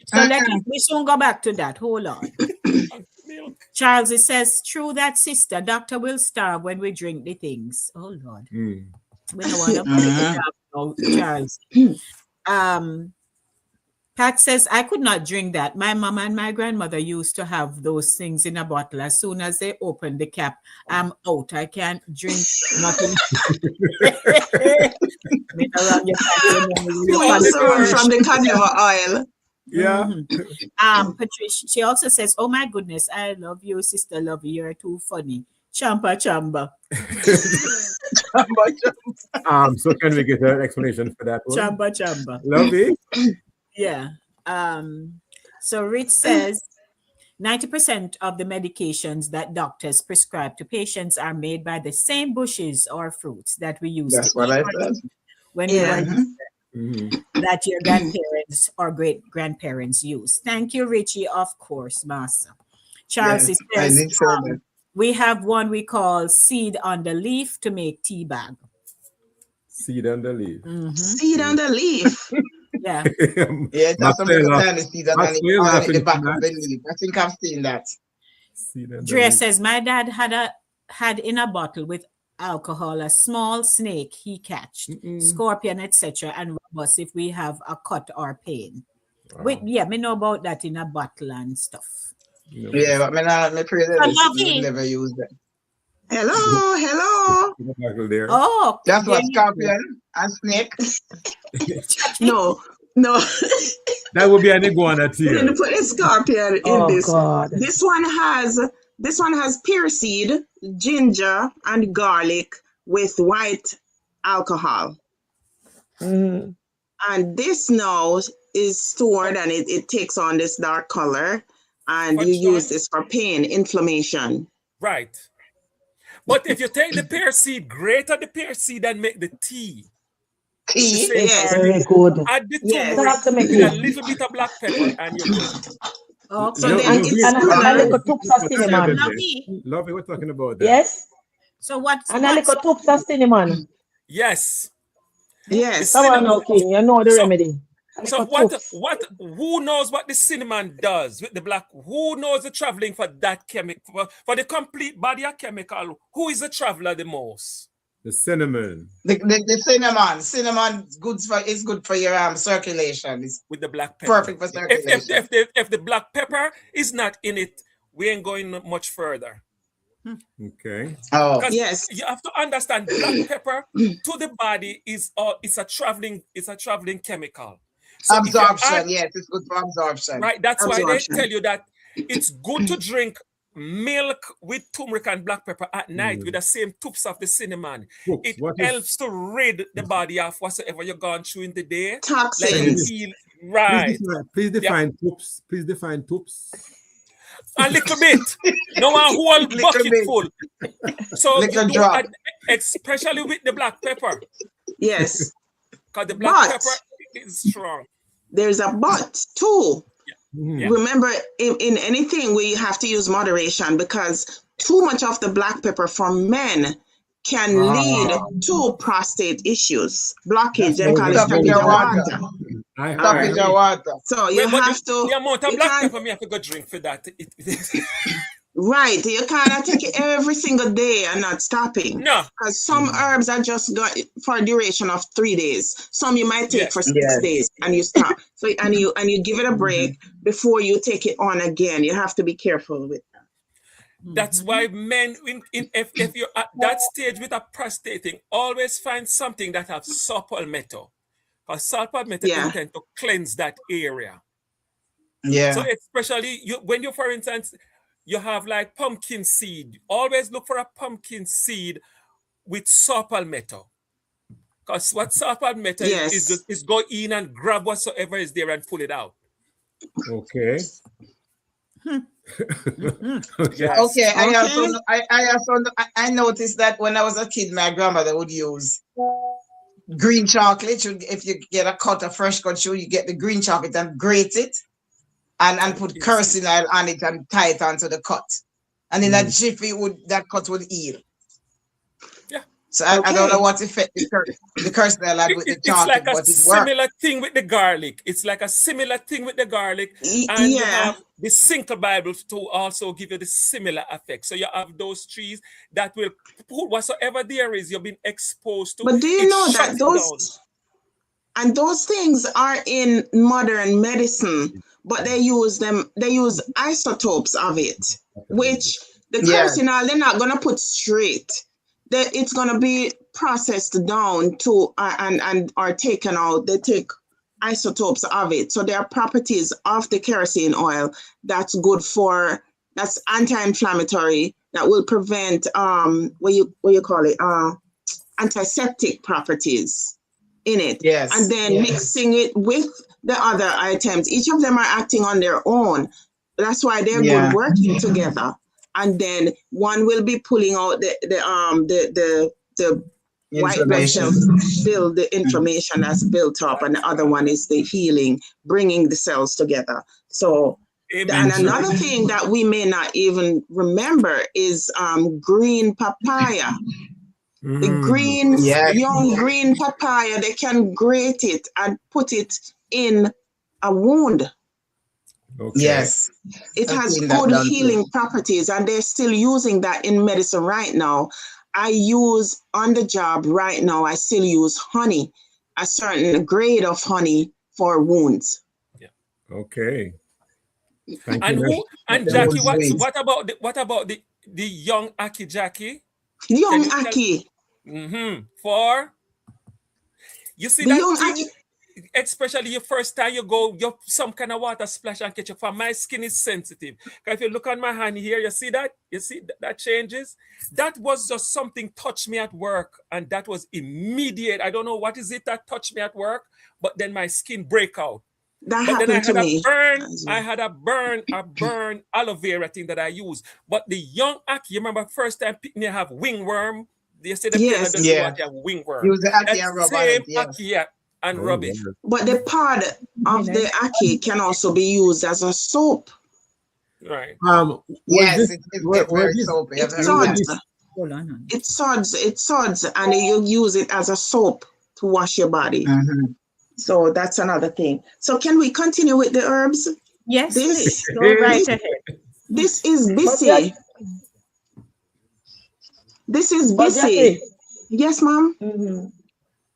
So we soon go back to that. Hold on. Charles, it says, "True that, sister. Doctor will starve when we drink the things." Oh Lord. We don't want to Charles. Pat says, I could not drink that. My mom and my grandmother used to have those things in a bottle. As soon as they open the cap, I'm out. I can't drink nothing. Pulling someone from the carnival oil. Yeah. Patricia, she also says, oh my goodness, I love you, sister. Love you. You're too funny. Champa chamba. So can we get an explanation for that one? Chamba chamba. Love it. Yeah. So Rich says 90% of the medications that doctors prescribe to patients are made by the same bushes or fruits that we use That's to what eat I said. when Yeah. we were that your grandparents or great grandparents use. Thank you, Richie. Of course, Master. Charles Yes, says, I did say that. we have one we call seed on the leaf to make tea bag. Seed on the leaf. Seed on the leaf. Yeah. Yeah, that's some little tiny seed that on Maxwell the laughing back too of the much. leaf. I think I've seen that. Seed on the Drea leaf. says, my dad had in a bottle with alcohol a small snake he catched, scorpion, etc., and rub us if we have a cut or pain. Wait, yeah, me know about that in a bottle and stuff. Yeah, but me pray that we would never use that. Hello. There. Oh, That's what scorpion and snake. No. That would be an iguana We're tear. gonna put a scorpion in this. God. This one has pear seed, ginger, and garlic with white alcohol. And this now is stored and it takes on this dark color, and you use this for pain, inflammation. Right. But if you take the pear seed, grate the pear seed and make the tea. Tea? Yes. Very good. Add the Yes. turmeric with a little bit of black pepper and you're good. Okay. So then it's And a little tubs of cinnamon. Lovey, we're talking about that. Yes? So what's And a little tubs of cinnamon. Yes. Yes. Come on now, King. You know the remedy. So who knows what the cinnamon does with the black? Who knows the traveling for that chemical, for the complete body of chemical? Who is the traveler the most? The cinnamon. The cinnamon. Cinnamon is good for your circulation. It's with the black pepper. Perfect for circulation. If the black pepper is not in it, we ain't going much further. Okay. Oh, yes. You have to understand black pepper to the body it's a traveling chemical. So absorption, yes, it's good for absorption. Right. That's why they tell you that it's good to drink milk with turmeric and black pepper at night with the same tubes of the cinnamon. It helps to rid the body of whatsoever you're going through in the day. Toxins. Right. Please define tubes. Please define tubes. A little bit. No one whole bucket full. So little drop. Especially with the black pepper. Yes. Because the black pepper is strong. There's a but too. Yeah. Remember, in anything we have to use moderation, because too much of the black pepper for men can lead to prostate issues, blockage, and Stopping your water. Stopping your water. So you have to. The amount of black pepper me have to go drink for that. Right, you cannot take it every single day and not stopping. No, because some herbs are just got for a duration of 3 days. Some you might take for 6 days and you stop. So and you give it a break before you take it on again. You have to be careful with that. That's why men, if you're at that stage with a prostate thing, always find something that have salpalmetto. Because salpalmetto intend to cleanse that area. Yeah. So especially when you, for instance, you have like pumpkin seed. Always look for a pumpkin seed with salpalmetto. Because what salpalmetto is go in and grab whatsoever is there and pull it out. Okay. Okay. I noticed that when I was a kid, my grandmother would use green chocolate. If you get a fresh cut, you get the green chocolate and grate it. And put kerosene oil on it and tie it onto the cut. And in a jiffy, that cut would heal. Yeah. So I don't know what effect the kerosene oil had with the chocolate, but it works. It's like a similar thing with the garlic. It's like a similar thing with the garlic. And you have the Single Bible to also give you the similar effect. So you have those trees that will put whatsoever there is you've been exposed to. But do you know that those... And those things are in modern medicine, but they use isotopes of it, which the kerosene oil they're not gonna put straight. It's gonna be processed down to and are taken out. They take isotopes of it. So there are properties of the kerosene oil that's good for, that's anti-inflammatory, that will prevent what you call it, antiseptic properties in it. Yes. And then mixing it with the other items. Each of them are acting on their own. That's why they're good working together. And then one will be pulling out the white blood cells, still the inflammation that's built up, and the other one is the healing, bringing the cells together. So, and another thing that we may not even remember is green papaya. The green, young green papaya, they can grate it and put it in a wound. Okay. Yes. It has good healing properties, and they're still using that in medicine right now. I use on the job right now, I still use honey, a certain grade of honey for wounds. Yeah. Okay. Thank And you. and Jackie, what about the young Aki Jackie? Young Aki. For you see the that young thing, Aki. especially your first time you go, you some kind of water splash and catch you. For my skin is sensitive. If you look on my hand here, you see that? You see that changes? That was just something touched me at work, and that was immediate. I don't know what is it that touched me at work, but then my skin break out. That but happened then to me. I had a burn aloe vera thing that I use. But the young Aki, you remember first time picking you have wingworm? They say the Yes. pain you have wingworm. Use the Aki and rub on it, Aki and rub it. But the pod of the Aki can also be used as a soap. Right. Yes, it's very soapy. It suds, and you use it as a soap to wash your body. So that's another thing. So can we continue with the herbs? Yes, please. Go right ahead. This is busy. This is busy. Yes, ma'am.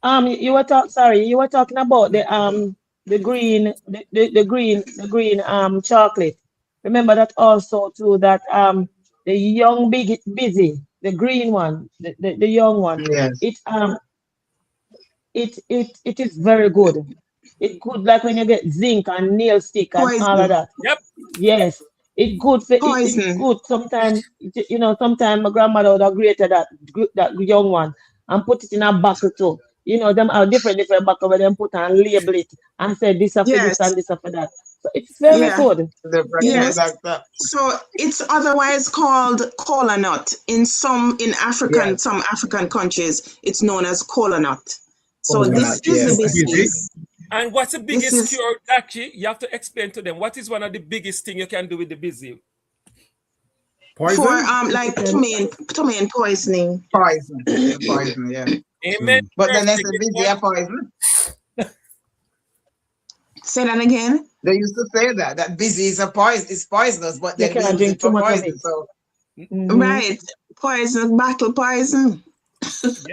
You were talking about the green chocolate. Remember that also too, that the young busy, the green one, the young one. Yes. It is very good. It's good, like when you get zinc and nail stick and all of that. Yep. Yes. It's good for it's good. Sometimes sometimes my grandmother would have grated that young one and put it in a bottle too. Them are different bottle where them put and label it and say this are for this and this are for that. So it's very good. Yes. So it's otherwise called cola nut. Some African countries, it's known as cola nut. So this is the business. And what's the biggest cure, Jackie? You have to explain to them what is one of the biggest things you can do with the busy. Poison? For like tomaine poisoning. Poison, yeah. Amen. But then there's the busy poison. Say that again. They used to say that busy is poisonous, but they can't drink too much of it. So. Right, poison, battle poison.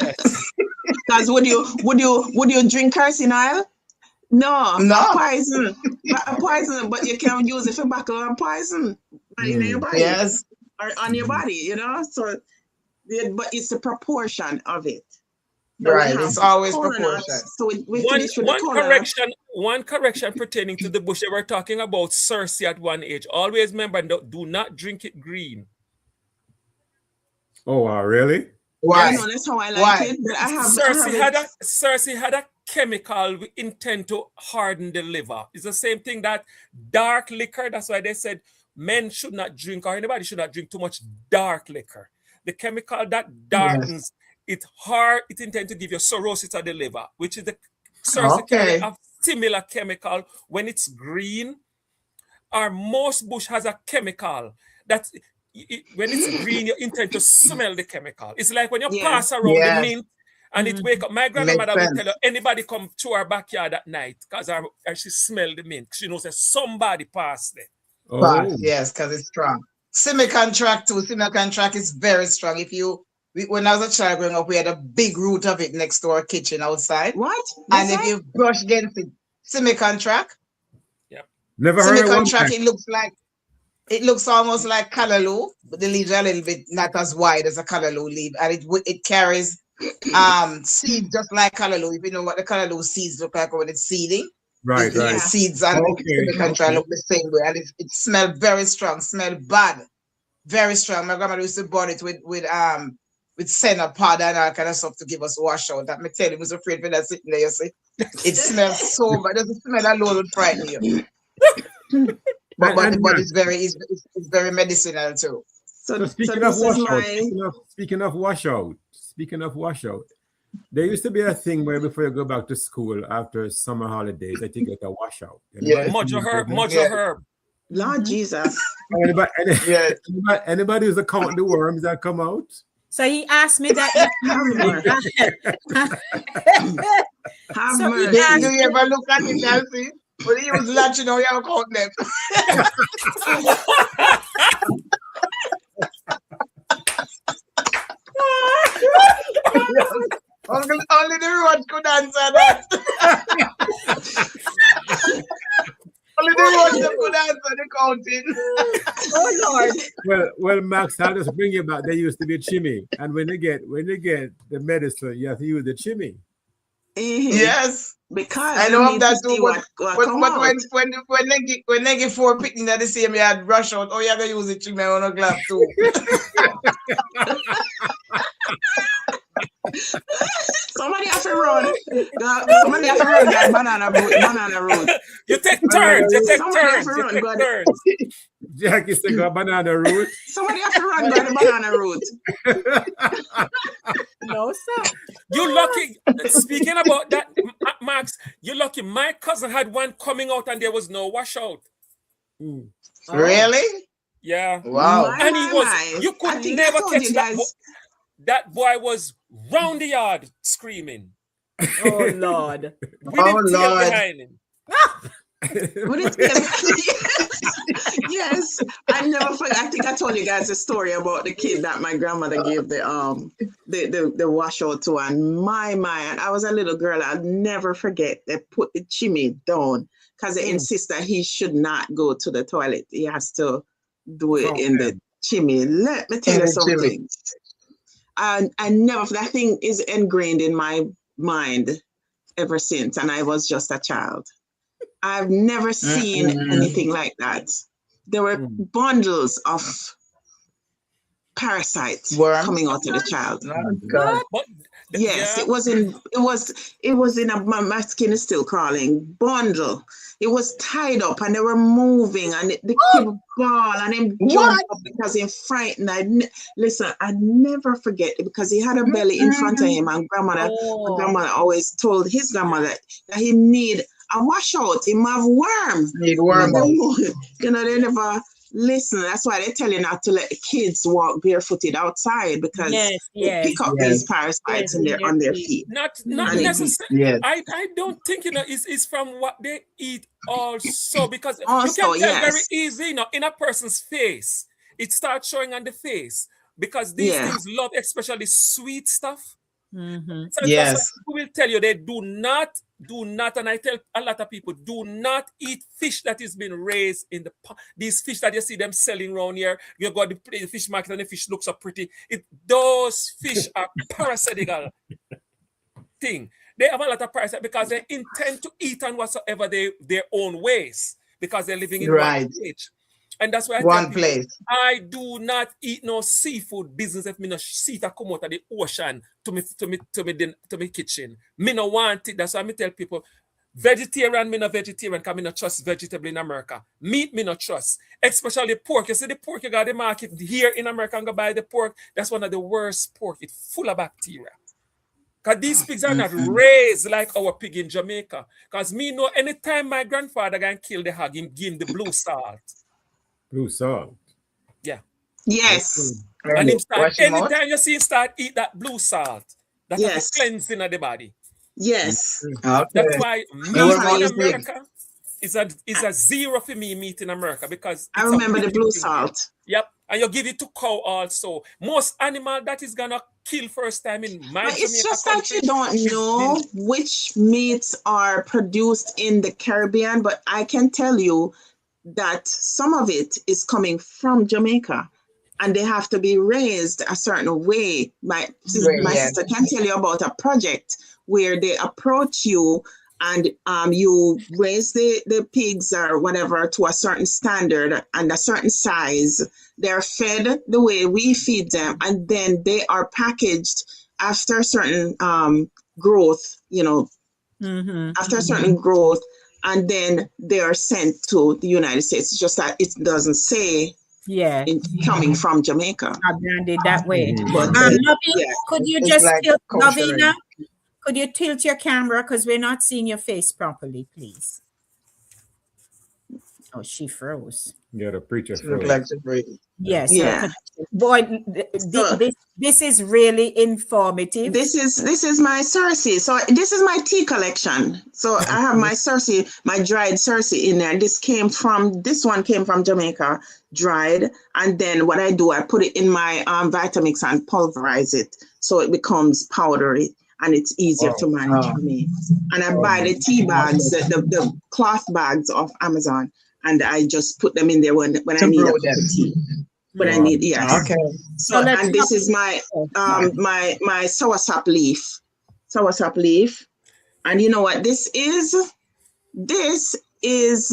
Yes. Because would you drink kerosene oil? No. Poison. Poison, but you can use it for battle and poison in your body. Yes. Or on your body, So, but it's the proportion of it. Right, it's always proportion. So one correction pertaining to the bush. They were talking about Cersei at one age. Always remember, do not drink it green. Oh, really? Why? I know, that's how I like it. But Cersei had a chemical we intend to harden the liver. It's the same thing that dark liquor. That's why they said men should not drink, or anybody should not drink too much dark liquor. The chemical that darkens it intends to give you cirrhosis of the liver, which is the Cersei a similar chemical when it's green. Or most bush has a chemical that when it's green, you intend to smell the chemical. It's like when you pass around the mint and it wake up. My grandmother would tell you, anybody come to our backyard at night because she smell the mint. She knows that somebody passed there. Yes, because it's strong. Simican tract too. Simican tract is very strong. If you when I was a child growing up, we had a big root of it next to our kitchen outside. What? And if you brush against it, semi-contract. Never heard of Semi-contract, it looks almost like callaloo, but the leaves are a little bit not as wide as a callaloo leaf, and it carries seeds just like callaloo. If you know what the callaloo seeds look like when it's seeding, right. the seeds and semi-contract look the same way, and it smells very strong, smell bad, very strong. My grandmother used to burn it with senna powder and all kind of stuff to give us wash out. That me tell you, I was afraid for that sitting there. You see, it smells so bad. Just the smell alone would frighten you. But it's very medicinal too. So speaking of washout, there used to be a thing where before you go back to school after summer holidays, I think it's a washout. Mojo herb. Lord Jesus. Anybody who's counting the worms that come out? So he asked me that. Do you ever look at it, Nancy? But he was latching on your count them. Only the road could answer that. Only the road could answer the counting. Oh Lord. Well, Max, I'll just bring you back. There used to be a chimney, and when you get the medicine, you have to use the chimney. Yes. Because I know that too, but when they get 4 picking at the same yard, rush out. Oh, you have to use it to me on a glove too. Somebody have to run. Somebody have to run that banana road. You take turns. You take turns. Jackie said, "Go banana road." Somebody have to run by the banana road. No, sir. You lucky. Speaking about that, Max, you lucky. My cousin had one coming out and there was no washout. Really? Yeah. Wow. And you could never catch that. That boy was round the yard screaming. Oh Lord. With his tail behind him. Yes, I never forget. I think I told you guys a story about the kid that my grandmother gave the washout to, and I was a little girl. I'll never forget. They put the chimney down because they insist that he should not go to the toilet. He has to do it in the chimney. Let me tell you something. And I never, that thing is ingrained in my mind ever since, and I was just a child. I've never seen anything like that. There were bundles of parasites coming out of the child. Yes, it was in my skin is still crawling bundle. It was tied up and they were moving, and the kid would bawl and him jump up because he frightened. I'd never forget it because he had a belly in front of him, and my grandmother always told his grandmother that he need a washout. He have worms. Need worm. They never listen. That's why they're telling not to let the kids walk barefooted outside because they pick up these parasites on their feet. Not necessarily. Yes. I don't think it's from what they eat also, because you can tell very easy, in a person's face. It starts showing on the face because these things love especially sweet stuff. Mm-hmm. So yes. People will tell you they do not, and I tell a lot of people, do not eat fish that is been raised in these fish that you see them selling around here. You go to the fish market and the fish looks so pretty. Those fish are parasitical thing. They have a lot of parasites because they intend to eat on whatsoever their own ways because they're living in one place. And that's why I tell people, I do not eat no seafood business if me no see it come out of the ocean to me kitchen. Me no want it. That's why I tell people, vegetarian, me no vegetarian because me no trust vegetable in America. Meat, me no trust. Especially pork. You see the pork, you got the market here in America and go buy the pork. That's one of the worst pork. It's full of bacteria. Because these pigs are not raised like our pig in Jamaica. Because me know anytime my grandfather can kill the hog, him give him the blue salt. Blue salt. Yeah. Yes. And him start, anytime you see him start eat that blue salt, that's a cleansing of the body. Yes. Okay. That's why meat in America is a zero for me, meat in America, because I remember the blue salt. Yep. And you give it to cow also. Most animal that is gonna kill first time in my But it's Jamaica just that country. you don't know which meats are produced in the Caribbean, but I can tell you that some of it is coming from Jamaica and they have to be raised a certain way. My Yes. sister can tell you about a project where they approach you and you raise the pigs or whatever to a certain standard and a certain size. They're fed the way we feed them, and then they are packaged after a certain growth, after a certain growth, and then they are sent to the United States. It's just that it doesn't say Yeah. coming from Jamaica. Branded that way. But Lovey, yeah, could you it's just like tilt, kosher. Lovina, could you tilt your camera because we're not seeing your face properly, please? Oh, she froze. Yeah, the preacher She look froze. like she breathe. Yes, yeah. boy, So- this is really informative. This is my Cersei. So this is my tea collection. So I have my Cersei, my dried Cersei in there. This one came from Jamaica, dried. And then what I do, I put it in my Vitamix and pulverize it so it becomes powdery and it's easier to manage for me. And I buy the tea bags, the cloth bags off Amazon, and I just put them in there when I need a brew cup them. of tea. When I need, yes. Okay. So let's and this is my my soursop leaf, and you know what this is? This is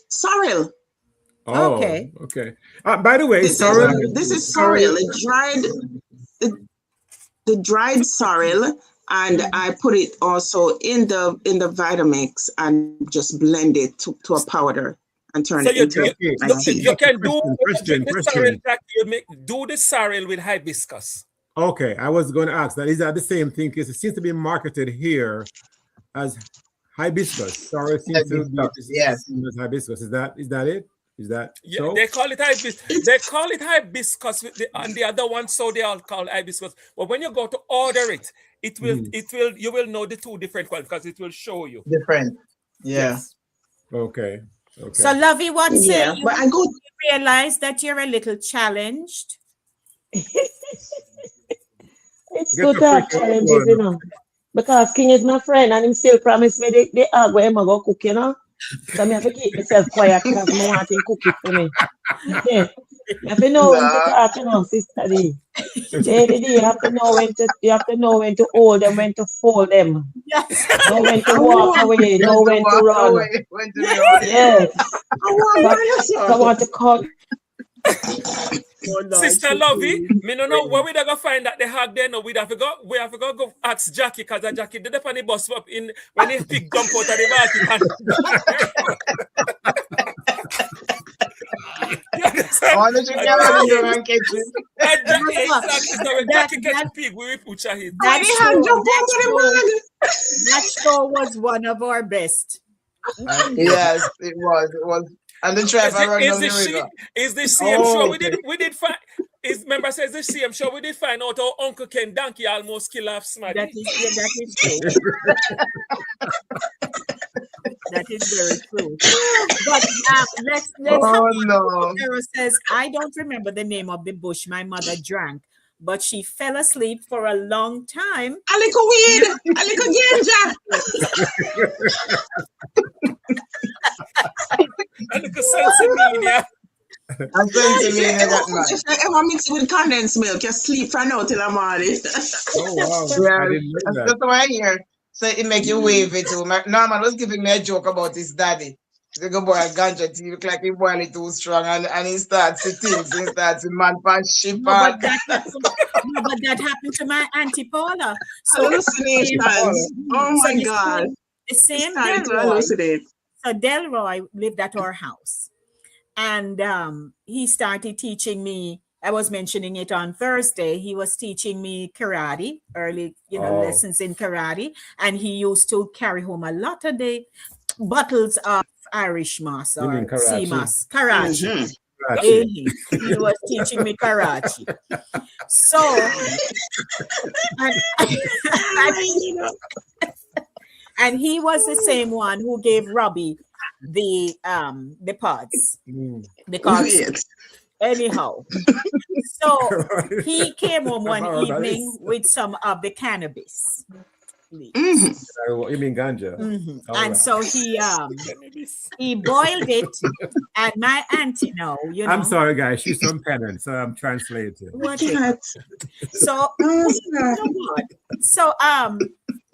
sorrel. Oh, Okay. okay. By the way, This sorrel. is sorrel, the dried sorrel, and I put it also in the Vitamix and just blend it to a powder and turn So it into my tea. you can do Question. do the sorrel with hibiscus. Okay, I was going to ask that. Is that the same thing? Because it seems to be marketed here as hibiscus. Sorrel seems to be Yes. as hibiscus. Is that it? Is that Yeah, so? they call it hibiscus. They call it hibiscus and the other one, so they all call hibiscus. But when you go to order it, you will know the two different ones because it will show you. Different. Yeah. Yes. Okay. So, Lovey, what say Yeah, you? but I go. Realize that you're a little challenged. It's Get good the to have freaking challenges, one. because King is my friend and him still promise me the egg where I'm going to cook. So I have to keep myself quiet because I want him to cook it for me. Yeah. You have to know when to talk, Sister D. You have to know when to hold them, when to fold them. Yes. Know when to walk away, know when to run. Yes. I want to cut. Sister Lovey, me no know where we gonna find that they have there. No, we have to go ask Jackie because Jackie did up on the bus up in when he pick jump out of the Baltic. I want to check out the kitchen. So when Jackie gets the pig, we will put her in. That show was one of our best. Yes, it was. And the driver run down the river. Is the same show we did find? Remember says the same show we did find out how Uncle Ken Donkey almost kill off Smaddy. That is true. That is very true. But let's no. Sarah says, I don't remember the name of the bush my mother drank, but she fell asleep for a long time. A little weed, a little ganja. A little sensimania. If I ever mix it with condensed milk, you sleep from now till the morning. Oh wow! Yeah, I didn't know that. that's why I hear. So it make you wave it too. Norman was giving me a joke about his daddy. The good boy ganja tea look like he boil it too strong and he starts to things. He starts to man pan ship. But that happened to my Auntie Paula. So Hallucinations. Oh my God. The same Time to Delroy. hallucinate. So Delroy lived at our house. And he started teaching me, I was mentioning it on Thursday, he was teaching me karate, early lessons in karate. And he used to carry home a lot of the bottles of Irish moss or sea moss. Karachi. He was teaching me Karachi. So, and he was the same one who gave Robbie the pods because Anyhow, so he came home one About evening this. with some of the cannabis leaves. Mhm. You mean ganja? Mhm. All And right. so he boiled it, and my auntie now, you know. I'm sorry, guys. She's from Penance, so I'm translating. What Can't. so Oh, you sir. know what?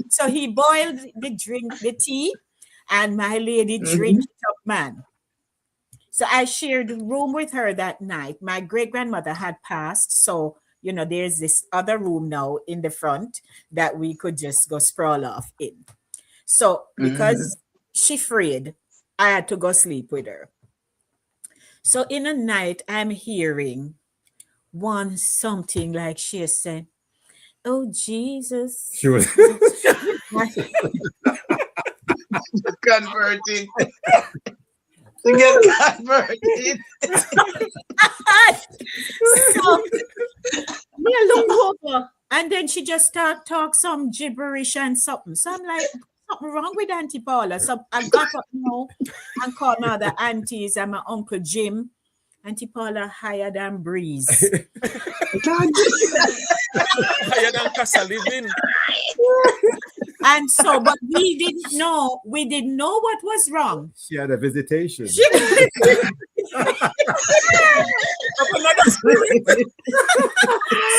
So he boiled the tea, and my lady drink it up, man. So I shared the room with her that night. My great grandmother had passed, so you know there's this other room now in the front that we could just go sprawl off in. So because she freed, I had to go sleep with her. So in the night, I'm hearing one something like she said, "Oh Jesus." She was. Converted. To get converted. So me I look over, and then she just start talk some gibberish and something. So I'm like, something wrong with Auntie Paula. So I got up now and called my other aunties and my Uncle Jim. Auntie Paula higher than breeze. God. Higher than Casa Living. And so, but we didn't know what was wrong. She had a visitation. Another spirit.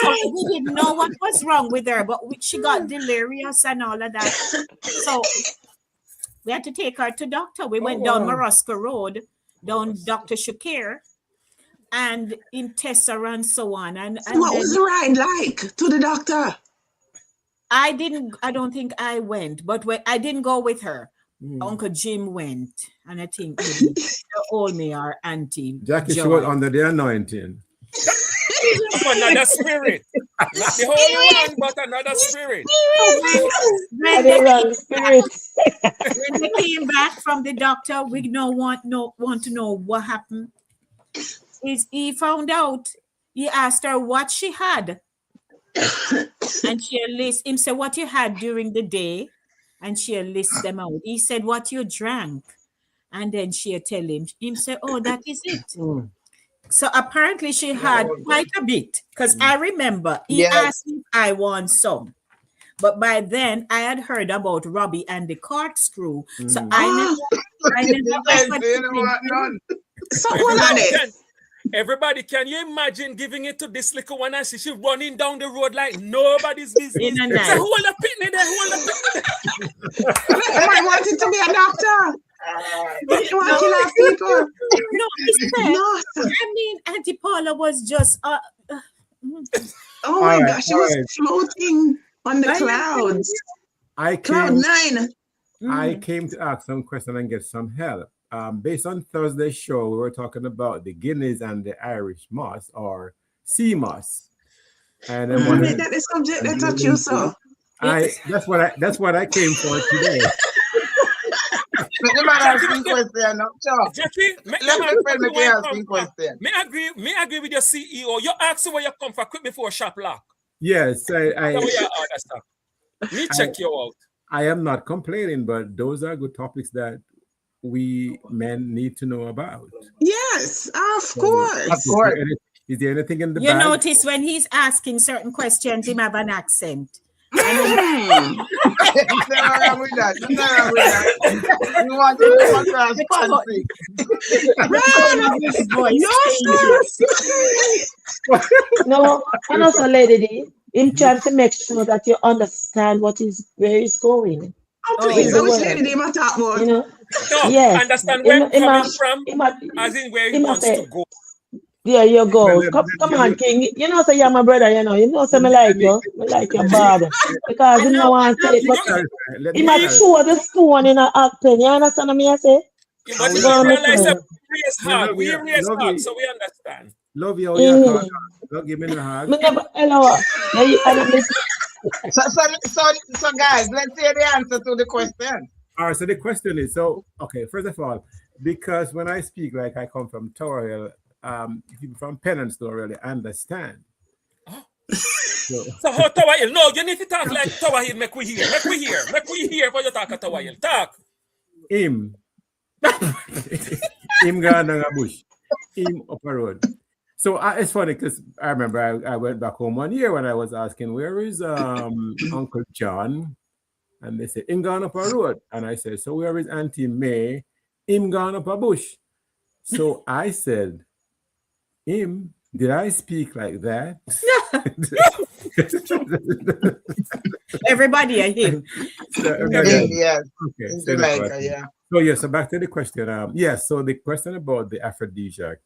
So we didn't know what was wrong with her, but she got delirious and all of that. So we had to take her to doctor. We went down Maraska Road, down Dr. Shakir, and in Tessa and so on. And What then was the ride like to the doctor? I don't think I went, but I didn't go with her. Uncle Jim went, and I think maybe old me or Auntie Jackie, she Joy. was under the anointing. Another spirit. Not the Holy One, but another spirit. When The wrong spirit. when they came back from the doctor, we want to know what happened. He found out. He asked her what she had, and she lists him. Said what you had during the day, and she lists them out. He said what you drank, and then she tell him. Him said, "Oh, that is it." So apparently she had quite a bit, because I remember he Yes. asked if I want some. But by then I had heard about Robbie and the corkscrew. So I never offered You to know drink what, none. So hold on it. Everybody, can you imagine giving it to this little one and she running down the road like nobody's business? In a Say, night. who want to picnic there? Who want to picnic? I wanted to be a doctor. You want to kill off people? No, he said, No. I mean, Auntie Paula was just Oh my All right, gosh, she all was right. floating on the I know. clouds. I Cloud came, nine. I came to ask some question and get some help. Based on Thursday's show, we were talking about the Guinness and the Irish moss or sea moss. And then one That is subject that touch you so. that's what I came for today. Let the man ask him question. No, sure. Jackie, make Let the me man friend come me where you ask come him from. question. Me agree with your CEO. You ask where you come from quick before shop lock. Yes, That's the way you order stuff. Me check you out. I am not complaining, but those are good topics that we men need to know about. Yes, of Of course. course. Is there anything in the You bag? notice when he's asking certain questions, him have an accent. Mm. Nothing wrong with that. Nothing wrong with that. You want to come across fancy. His voice No, changes. No, and also, Lady D, him trying to make sure that you understand where he's going. Oh, please, Oh. I wish Lady Dima talk about. You know? No, Yes. understand where Him- I'm coming him from, a- as in where he him a wants say, to go. There you go. Well, Come on, King. You know, say you're my brother, you know. You know, say me like you. Me like your bad. Because him no want to say it, but him a show the stone in a acting. You understand what I say? But you Go on, realize Mr. that we raise hard. We raise hard, so we understand. Love you, you call. Don't give me no hug. Me never, hello. Now you- and miss- So guys, let's hear the answer to the question. All right, so the question is, okay, first of all, because when I speak like I come from Tower Hill, people from Penance don't really understand. So how Tower Hill? No, you need to talk like Tower Hill. Make we hear what you talk at Tower Hill. Talk. Him gone down a bush. Him up a road. So it's funny because I remember I went back home one year when I was asking, where is Uncle John? And they said, him gone up a road. And I said, so where is Auntie May? Him gone up a bush. So I said, him, did I speak like that? Everybody I hear. Yes. Okay. In So Jamaica, yeah. so back to the question. Yes, so the question about the aphrodisiac.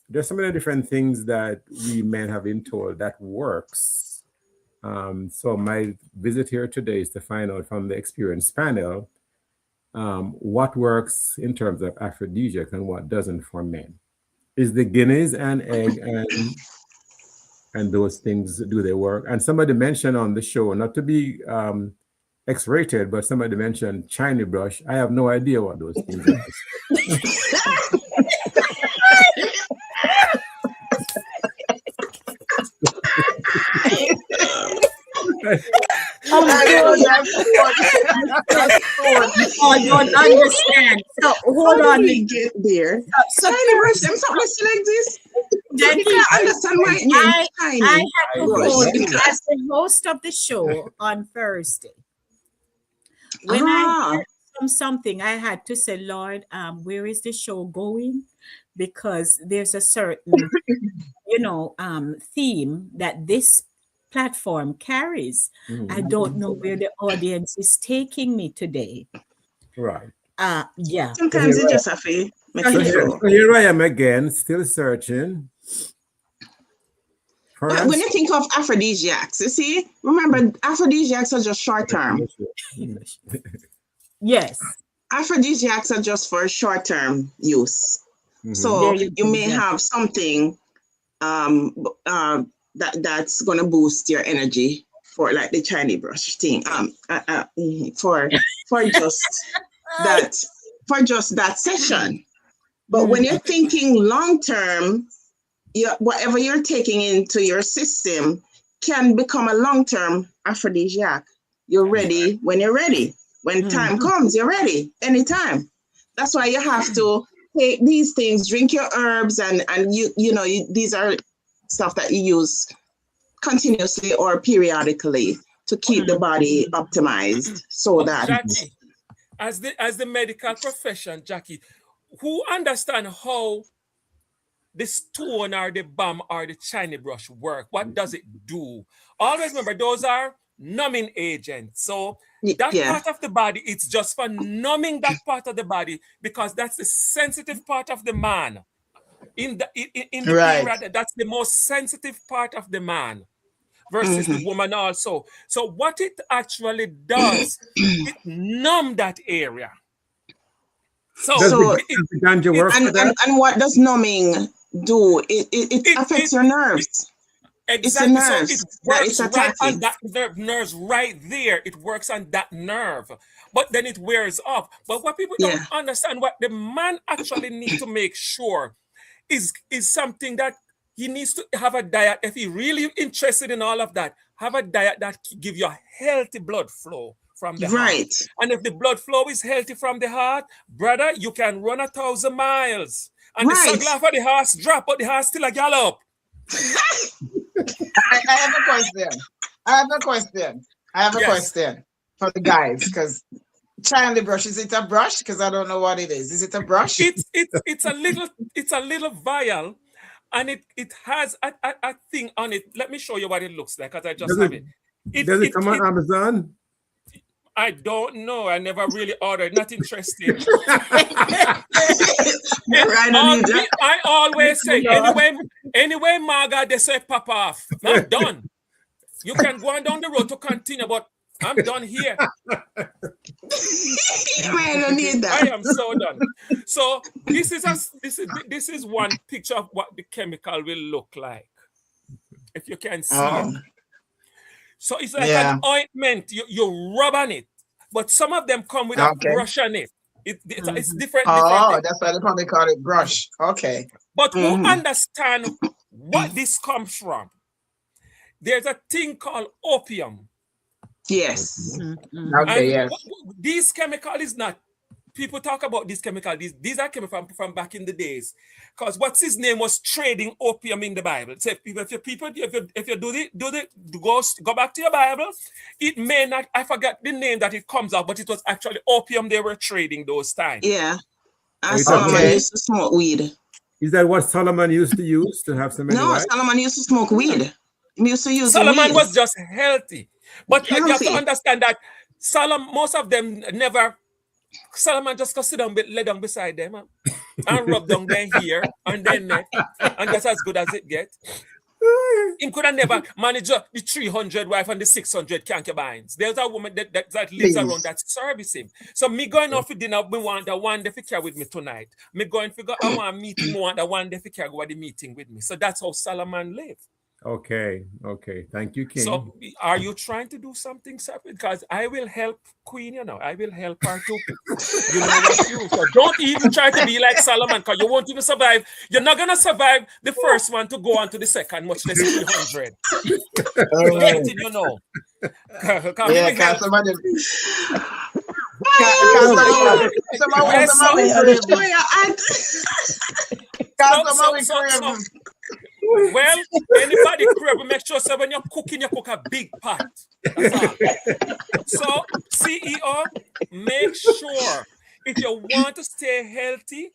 There's so many different things that we men have been told that works. So my visit here today is to find out from the experienced panel what works in terms of aphrodisiac and what doesn't for men. Is the Guinness and egg and those things, do they work? And somebody mentioned on the show, not to be X-rated, but somebody mentioned China brush. I have no idea what those things are. I don't understand. So hold How on. did we get there? So Tiny brush, them something like this. Jackie, You can't understand why it I named tiny. had to brush. hold as the host of the show on Thursday. When I heard from something, I had to say, Lord, where is the show going? Because there's a certain, theme that this platform carries. I don't know where the audience is taking me today. Right. Yeah. Sometimes it just have to make So it flow. here I am again, still searching. But when you think of aphrodisiacs, you see, remember, aphrodisiacs are just short term. Yes. Aphrodisiacs are just for short term use. So you may have something that's gonna boost your energy for like the Chinese brush thing. For just that session. But when you're thinking long term, whatever you're taking into your system can become a long term aphrodisiac. You're ready when you're ready. When time comes, you're ready anytime. That's why you have to take these things, drink your herbs, and these are stuff that you use continuously or periodically to keep the body optimized. So that Jackie, as the medical profession, Jackie, who understand how the stone or the balm or the Chinese brush work? What does it do? Always remember, those are numbing agents. So that part of the body, it's just for numbing that part of the body because that's the sensitive part of the man. In the period, that's the most sensitive part of the man versus the woman also. So what it actually does, it numb that area. So does the ganja work for that? And what does numbing do? It affects your nerves. Exactly. It's the nerves So it works right on that nerves right there. It works on that nerve. But then it wears off. But what people don't understand, what the man actually needs to make sure is something that he needs to have a diet. If he really interested in all of that, have a diet that give you a healthy blood flow from the heart. And if the blood flow is healthy from the heart, brother, you can run 1,000 miles. And the sagla for the horse drop, but the horse still a gallop. I have a question for the guys, because Chinese brush, is it a brush? Because I don't know what it is. Is it a brush? It's a little vial, and it has a thing on it. Let me show you what it looks like, because I just have it. Does it come on Amazon? I don't know. I never really ordered. Not interested. I always say, anyway, Marga, they say pop off. I'm done. You can go on down the road to continue, but I'm done here. I am so done. So this is one picture of what the chemical will look like, if you can see it. So it's like an ointment. You rub on it, but some of them come with a brush on it. It's different. That's why they probably call it brush. Okay. But who understand what this comes from? There's a thing called opium. Yes. Okay, yes. This chemical is not people talk about these chemicals. These are chemicals from back in the days. Because what's his name was trading opium in the Bible. So if you go back to your Bible, it may not, I forget the name that it comes out, but it was actually opium they were trading those times. Yeah. Are you Solomon Okay. used to smoke weed. Is that what Solomon used to use to have so many No, wives? Solomon used to smoke weed. He used to use Solomon weed. was just healthy. But you have to Healthy. understand that most of them never, Solomon just go sit down, lay down beside them and rub down their hair and their neck, and that's as good as it gets. He could have never managed the 300 wife and the 600 concubines. There's a woman that lives Please. around that service him. So me going off for dinner, me want the one that carry with me tonight. Me going figure I want a meeting, me want the one that carry go the meeting with me. So that's how Solomon lived. Okay. Thank you, King. So are you trying to do something separate? Because I will help Queen, I will help her too. You know what you do. So don't even try to be like Solomon, because you won't even survive. You're not gonna survive the first one to go on to the second, much less 300. Letting you know. Yeah, because somebody well, anybody crave, make sure so when you're cooking, you cook a big pot. That's all. So, CEO, make sure if you want to stay healthy,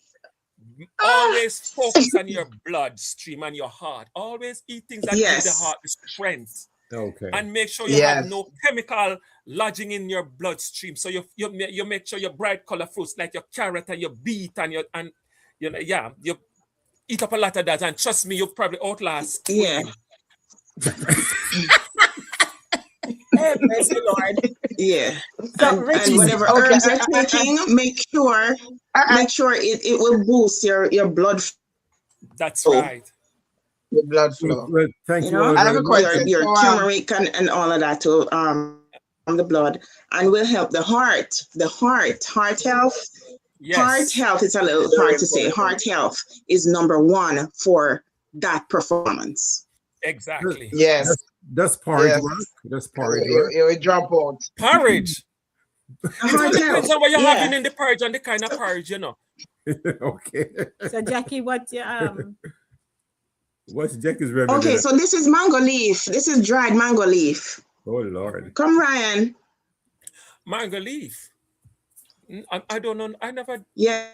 always focus on your bloodstream and your heart. Always eat things that give the heart the strength. Okay. And make sure you have no chemical lodging in your bloodstream. So you make sure your bright color fruits like your carrot and your beet and you eat up a lot of that, and trust me, you'll probably outlast. Yeah. Hey, bless the Lord. Yeah. So, And whatever herbs you're taking, make sure it will boost your blood flow. That's right. The blood flow. Well, thank you all I have very a much. question. Your So, turmeric and all of that to on the blood, and will help the heart health. Yes. Heart health is a little hard to say. Heart health is number one for that performance. Exactly. yes, Does porridge Yes. work? Does porridge work? it will drop out. Porridge. Heart It health. depends on what you're Yeah. having in the porridge and the kind of porridge, Okay. So Jackie, what What's Jackie's remedy? Okay, so this is mango leaf. This is dried mango leaf. Oh Lord. Come, Ryan. Mango leaf. I don't know. I never. Yeah.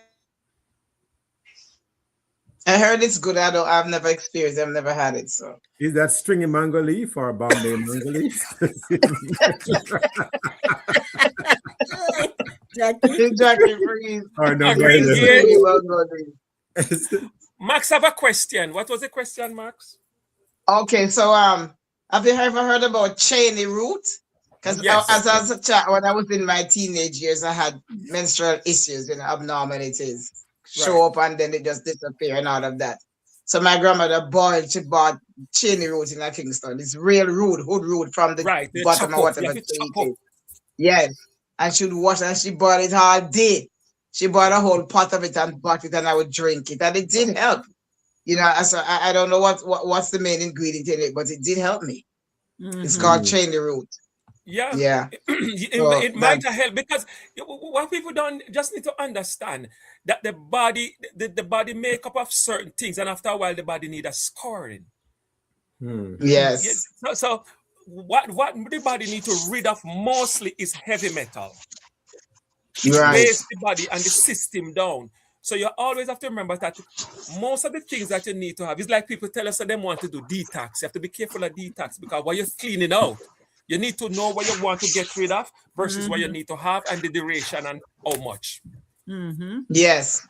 I heard it's good. I've never experienced it. I've never had it. So Is that stringy mango leaf or Bombay mango leaf? Jackie? Jackie, please. Or no, Agree, go yeah. ahead. Max have a question. What was the question, Max? Okay, so have you ever heard about cheney root? Because Yes. as I was a child, when I was in my teenage years, I had menstrual issues, abnormalities show up and then they just disappear and all of that. So my grandmother she bought cheney root in Kingston. It's real root, hood root from the They bottom chop or up. You whatever. have to chop up. Yes. And she'd wash it, and she bought it all day. She bought a whole pot of it and bought it, and I would drink it. And it did help. So I don't know what's the main ingredient in it, but it did help me. It's called cheney root. Yeah. Yeah. It might help, because what people don't just need to understand that the body make up of certain things, and after a while the body need a scoring. Yes. So what the body need to rid of mostly is heavy metal. Right. Weighs the body and the system down. So you always have to remember that most of the things that you need to have is like people tell us that they want to do detox. You have to be careful of detox, because while you're cleaning out, you need to know what you want to get rid of versus what you need to have, and the duration and how much. Yes.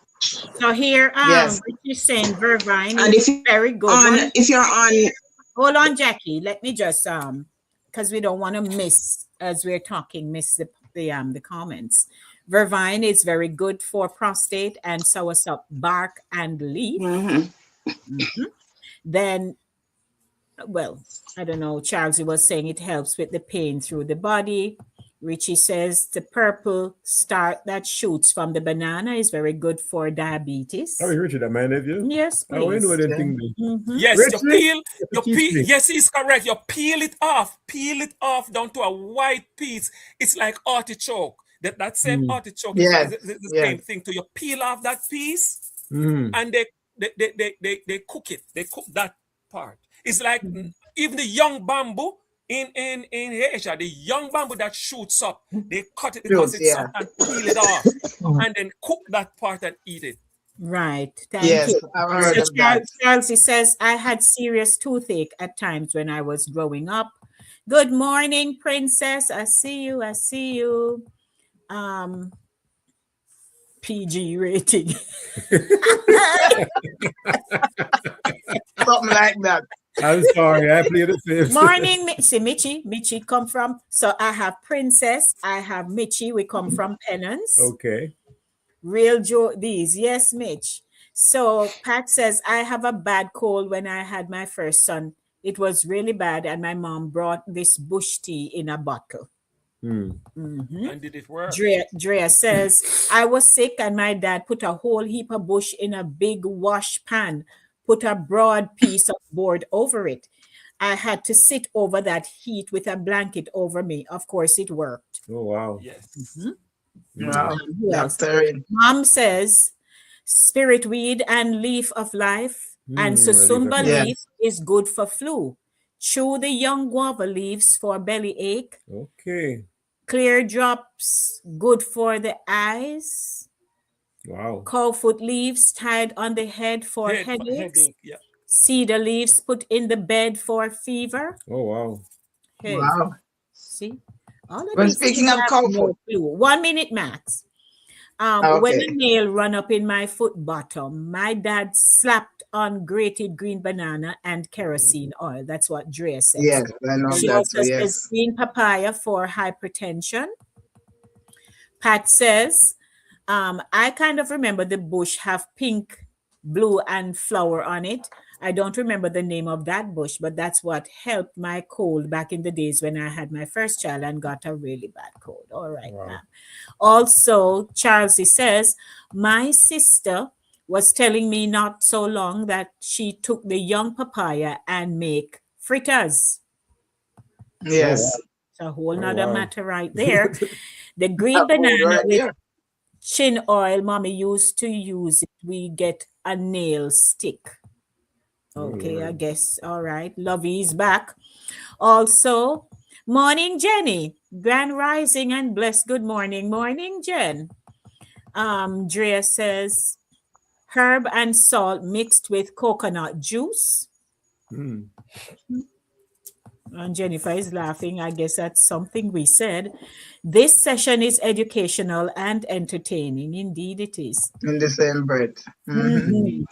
So here, Yes. what you're saying, Vervine, And is very good. If you're on, Hold on, Jackie. Let me just because we don't want to miss as we're talking, miss the comments. Vervine is very good for prostate and soursop bark and leaf. Then, well, I don't know. Charles was saying it helps with the pain through the body. Richie says the purple star that shoots from the banana is very good for diabetes. How is Richard, a man of you? Yes, Oh, we please. know anything. Yes, Richie, you peel. Yes, he's correct. You peel it off down to a white piece. It's like artichoke. That same artichoke Yes, is the yes. same thing. To you peel off that piece Mm. and they cook it. They cook that part. It's like even the young bamboo in Asia, the young bamboo that shoots up, they cut it because Fruits, it's yeah. soft and peel it off and then cook that part and eat it. Right. Thank Yes, you. I've heard So of that. Charles, he says, I had serious toothache at times when I was growing up. Good morning, princess. I see you. I see you. PG rating. Something like that. I'm sorry, I played the fifth. Morning, see Michi come from. So I have princess. I have Michi. We come from Penance. Okay. Real Joe, these. Yes, Mitch. So Pat says, I have a bad cold when I had my first son. It was really bad, and my mom brought this bush tea in a bottle. Mm. And did it work? Drea says, I was sick, and my dad put a whole heap of bush in a big wash pan, put a broad piece of board over it. I had to sit over that heat with a blanket over me. Of course, it worked. Oh, wow. Yes. Wow. Who else? Doctor. Mom says, spirit weed and leaf of life and susumba Yes. leaf is good for flu. Chew the young guava leaves for belly ache. Okay. Clear drops good for the eyes. Wow. Cowfoot leaves tied on the head for headaches. Yeah. Cedar leaves put in the bed for fever. Oh, wow. Hey, Wow. see, all of Well, these speaking things of have cowfoot. no clue. 1 minute max. When Okay. a nail run up in my foot bottom, my dad slapped on grated green banana and kerosene oil. That's what Drea says. Yes, I know She that. also So says yes. green papaya for hypertension. Pat says, I kind of remember the bush have pink, blue, and flower on it. I don't remember the name of that bush, but that's what helped my cold back in the days when I had my first child and got a really bad cold. All right, Wow. ma'am. Also, Charles says, my sister was telling me not so long that she took the young papaya and make fritters. Yes. It's a whole Oh, nother wow. matter right there. The green banana Right with there. chin oil, mommy used to use it. We get a nail stick. Okay, I guess. All right. Lovey's back. Also, morning, Jenny. Grand rising and blessed. Good morning. Morning, Jen. Drea says, herb and salt mixed with coconut juice. Mm. And Jennifer is laughing. I guess that's something we said. This session is educational and entertaining. Indeed, it is. In the same breath. Mhm.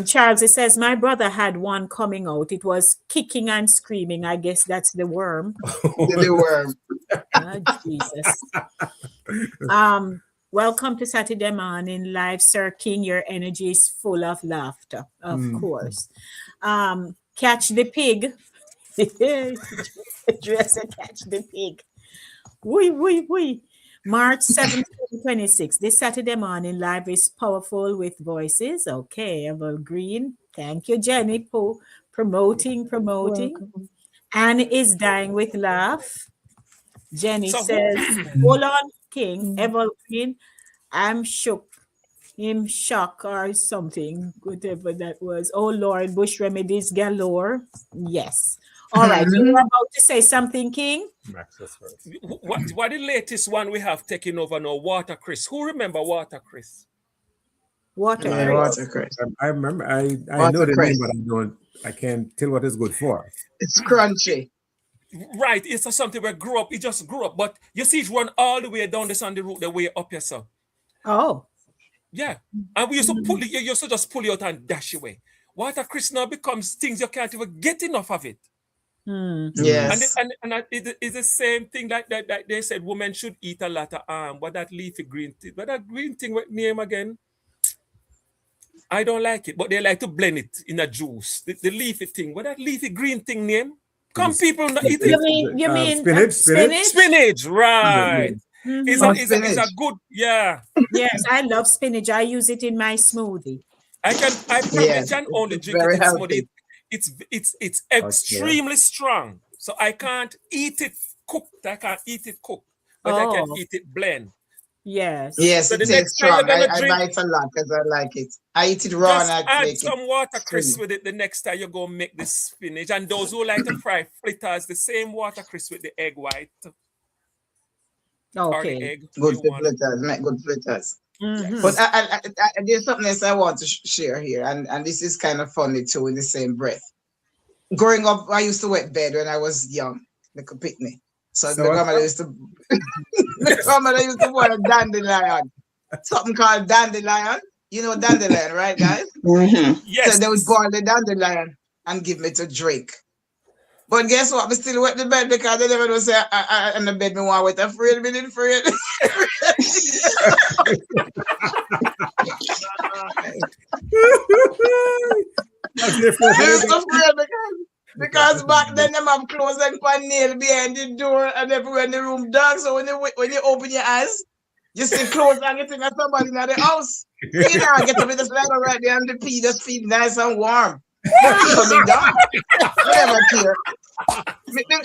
Charles, it says, my brother had one coming out. It was kicking and screaming. I guess that's the worm. The worm. Oh, Jesus. Welcome to Saturday morning live, Sir King. Your energy is full of laughter, of course. Catch the pig. Dresser, catch the pig. Wee. March 7th, 2026. This Saturday morning live is powerful with voices. Okay, Evel Green. Thank you, Jenny, for promoting. Welcome. Anne is dying with laugh. Jenny So says, hold on, King. Evel Green, I'm shook. Him shock or something, whatever that was. Oh Lord, bush remedies galore. Yes. All right. You were about to say something, King? Max's first. What the latest one we have taken over now? Watercress. Who remember watercress? Water. Yeah, watercress. I remember. I know the Watercress. name, but I can't tell what it's good for. It's crunchy. Right. It's something we grew up. It just grew up. But you see it run all the way down this on the root, the way up here, sir. Oh. Yeah. And we used to pull it, you used to just pull it out and dash away. Watercress now becomes things you can't even get enough of it. Yes. And it's the same thing that they said women should eat a lot of but that leafy green thing. But that green thing, what name again? I don't like it, but they like to blend it in a juice. The leafy thing. What that leafy green thing name? Come people not eat it. You mean spinach? Spinach, right. It's Spinach. a good, yeah. Yes, I love spinach. I use it in my smoothie. I probably Yes, can only it's drink very it in healthy. smoothie. It's extremely strong. So I can't eat it cooked. I can't eat it cooked. but I can Oh. eat it blend. Yes. Yes, So it the tastes next time you're strong. gonna I drink, buy it a lot because I like it. I eat it raw just and I add make it some water crisp sweet. with it the next time you go make this spinach. And those who like to fry fritters, the same water crisp with the egg white or the Okay. egg Good you for want. fritters, make good fritters. Mhm. But there's something else I want to share here, and this is kind of funny too in the same breath. Growing up, I used to wet bed when I was young, like a picnic. So So my what's grandmother up? used to my grandmother used to boil a dandelion. Something called dandelion. You know dandelion, right, guys? Mm-hmm. So Yes. they would boil the dandelion and give me to drink. But guess what? I still wet the bed because they never know say I in the bed me want wet. Afraid, me didn't afraid. That's your I first used to afraid because back then them have clothes and pan nail behind the door and everywhere in the room dark. So when you open your eyes, you see clothes and you think of somebody in the house. So you know, get up with the slider right there and the pee just feel nice and warm. That's coming down. I never care. So then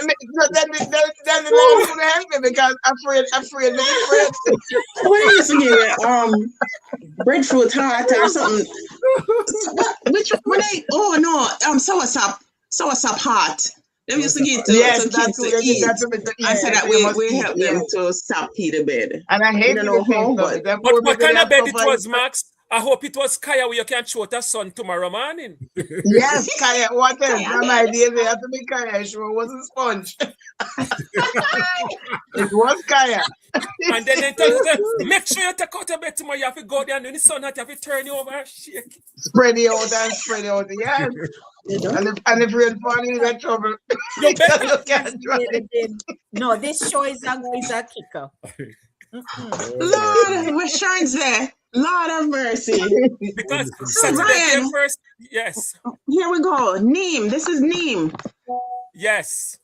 the line couldn't help me because afraid, me afraid. What is it? Breadfruit heart or something. Which when I soursop heart. They used to give to Yes, kids that's to what you eat. got to me to eat. And so that You must we eat, help them yes. to stop pee the bed. And I We hate don't the know taste how, of but it. Them But poor what people, kind they of bed it suffer. was, Max? I hope it was Kaya where you can show the sun tomorrow morning. Yes, Kaya. What else? Kaya My bed. idea they have to be Kaya. Sure, it wasn't sponge. It was Kaya. And then they tell you, make sure you take out your bed tomorrow. You have to go there and when the sun hot, you have to turn you over and shake. Spread it out and spread it out. Yes. And if rain falling, you get trouble. You better. You can't drive. No, this show is a kicker. Lord, what shines there? Lord of mercy. Because So Saturday came Ryan, first. Yes. here we go. Neem. This is neem. Yes.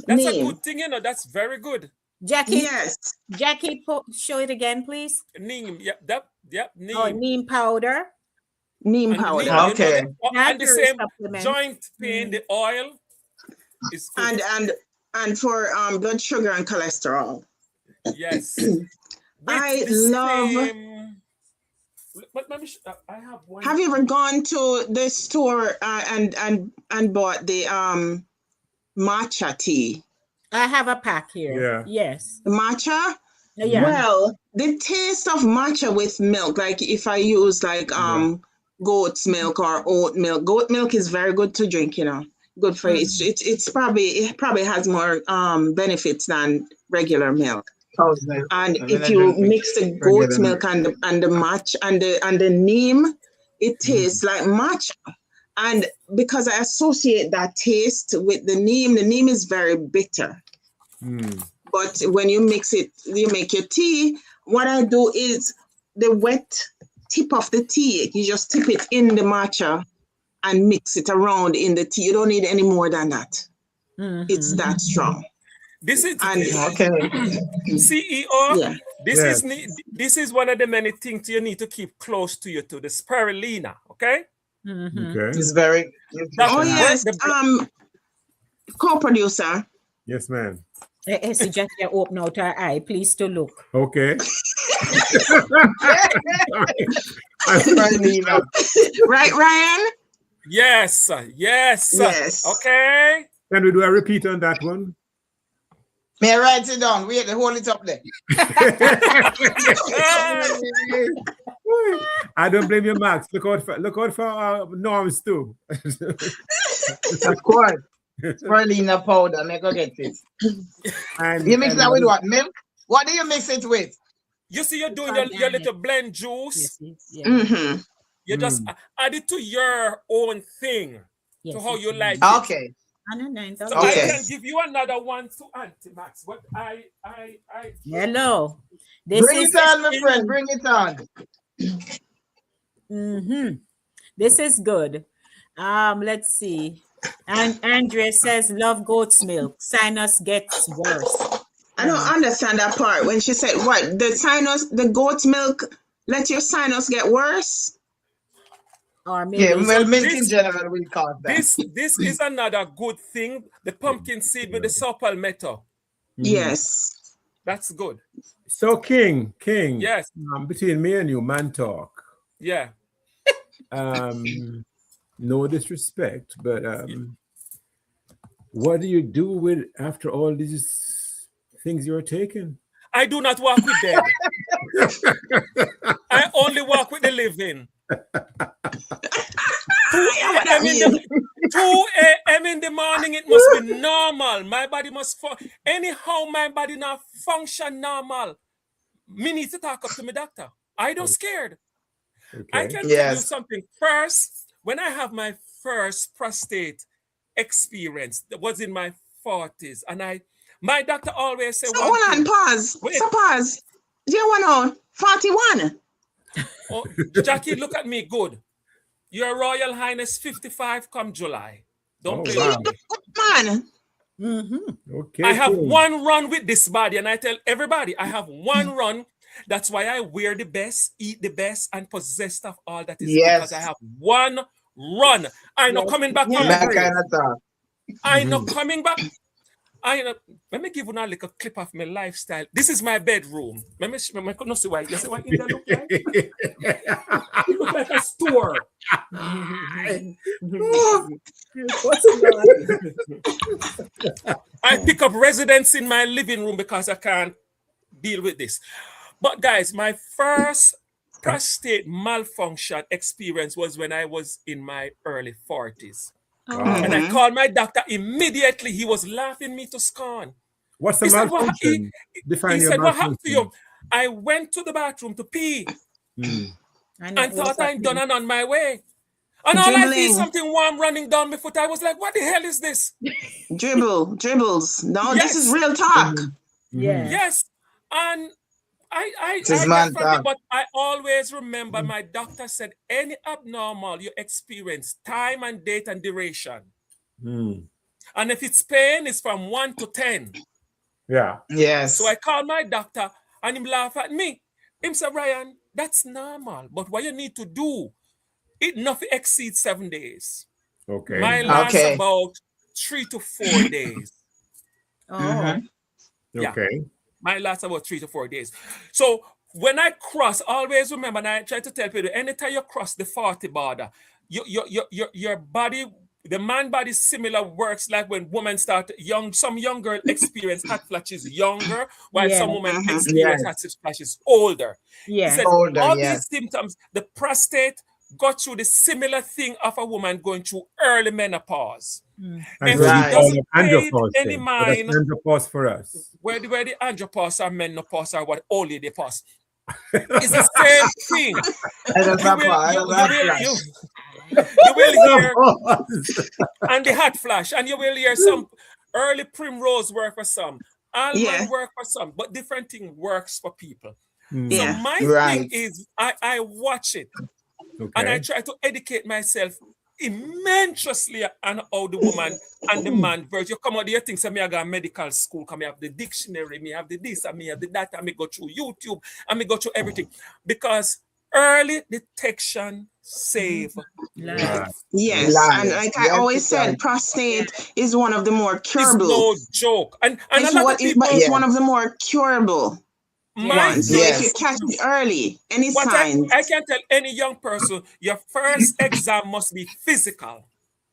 That's a Neem. good thing, you know. That's very good. Jackie, Yes. Jackie, show it again, please. Neem. Yep, neem. Oh, neem powder. Neem And powder. neem, Okay. and the Dietary same supplement. joint pain, the oil is good. And for blood sugar and cholesterol. Yes. I love. But let me. I have one. Have you ever gone to the store and bought the matcha tea? I have a pack here. Yeah. Yes. Matcha? Yeah. Well, the taste of matcha with milk, like if I use like goat's milk or oat milk. Goat milk is very good to drink, you know. Good for it. It probably has more benefits than regular milk. And if you mix the goat's milk and the matcha and the neem, it tastes like matcha. And because I associate that taste with the neem is very bitter. But when you mix it, you make your tea. What I do is the wet tip of the tea, you just tip it in the matcha and mix it around in the tea. You don't need any more than that. It's that strong. This is Okay. CEO. Yeah. This is one of the many things you need to keep close to you to the spirulina. Okay. Okay. It's very. Oh yes. Co-producer. Yes, ma'am. Essie Jackie open out her eye, please to look. Okay. Right, Ryan? Yes. Okay. Can we do a repeat on that one? May I write it down? Wait, hold it up there. I don't blame you, Max. Look out for norms too. Of course. Spirulina powder. Make go get it. You mix that with what? Milk? What do you mix it with? You see, you're doing your little blend juice. Yes. You just add it to your own thing. Yes, to how you like it. Okay. So I can give you another one to Auntie Max. But I Hello. Bring it on, my friend. Bring it on. This is good. Let's see. And Andrea says, love goat's milk. Sinus gets worse. I don't understand that part. When she said, what? The goat's milk let your sinus get worse? Or maybe milk in general we call that. This is another good thing. The pumpkin seed with the saw palmetto. Yes. That's good. So King, Yes. between me and you, man talk. Yeah. No disrespect, but what do you do with after all these things you're taking? I do not walk with dead. I only walk with the living. 2 a.m. in the 2 a.m. in the morning, it must be normal. My body must anyhow, my body not function normal. Me need to talk up to my doctor. I don't scared. I Okay. can tell you something. First, when I have my first prostate experience, that was in my 40s, and my doctor always said, So hold on, pause. Wait. So pause. Do you want to 41? Oh, Jackie, look at me good. Your Royal Highness 55 come July. Don't play with me. Man. Okay. I have one run with this body, and I tell everybody I have one run. That's why I wear the best, eat the best, and possessed of all that is because I have one run. I'm not coming back from the grave. I'm not coming back. Let me give you a little clip of my lifestyle. This is my bedroom. Let me see why. You see what it look like? It look like a store. I pick up residence in my living room because I can't deal with this. But guys, my first prostate malfunction experience was when I was in my early 40s. And I called my doctor immediately. He was laughing me to scorn. What's the malfunction? He said, what happened to you? I went to the bathroom to pee and thought I'm done and on my way. And all I see is something warm running down my foot. I was like, what the hell is this? Dribbles. No, this is real talk. Yes. And I get from it, but I always remember my doctor said any abnormal you experience, time and date and duration. And if it's pain, it's from 1 to 10. Yeah. Yes. So I called my doctor and him laugh at me. Him said, Ryan, that's normal. But what you need to do, it nothing exceeds 7 days. Okay. Mine lasts about 3 to 4 days. Oh. Yeah. Okay. Mine lasts about 3 to 4 days. So when I cross, always remember, and I try to tell people, anytime you cross the 40 border, your body, the man body similar works like when women start some young girl experience hot flashes younger, while some women experience hot flashes older. He said, all these symptoms, the prostate got through the similar thing of a woman going through early menopause. And if so it doesn't pay andropause any mind, andropause for us. where the andropause or menopause or what only they pause. It's the same thing. You will hear and the hot flash, and you will hear some early primrose work for some, almond work for some, but different thing works for people. So my thing is I watch it and I try to educate myself immensely on how the woman and the man verse. You come out there, things me I got medical school, come have the dictionary, me have the this, and me have the that, and me go through YouTube, and me go through everything. Because early detection save life. Yes, and like I always said, prostate is one of the more curable. It's no joke. And it's one of the more curable ones. So if you catch it early, any signs. I can tell any young person, your first exam must be physical.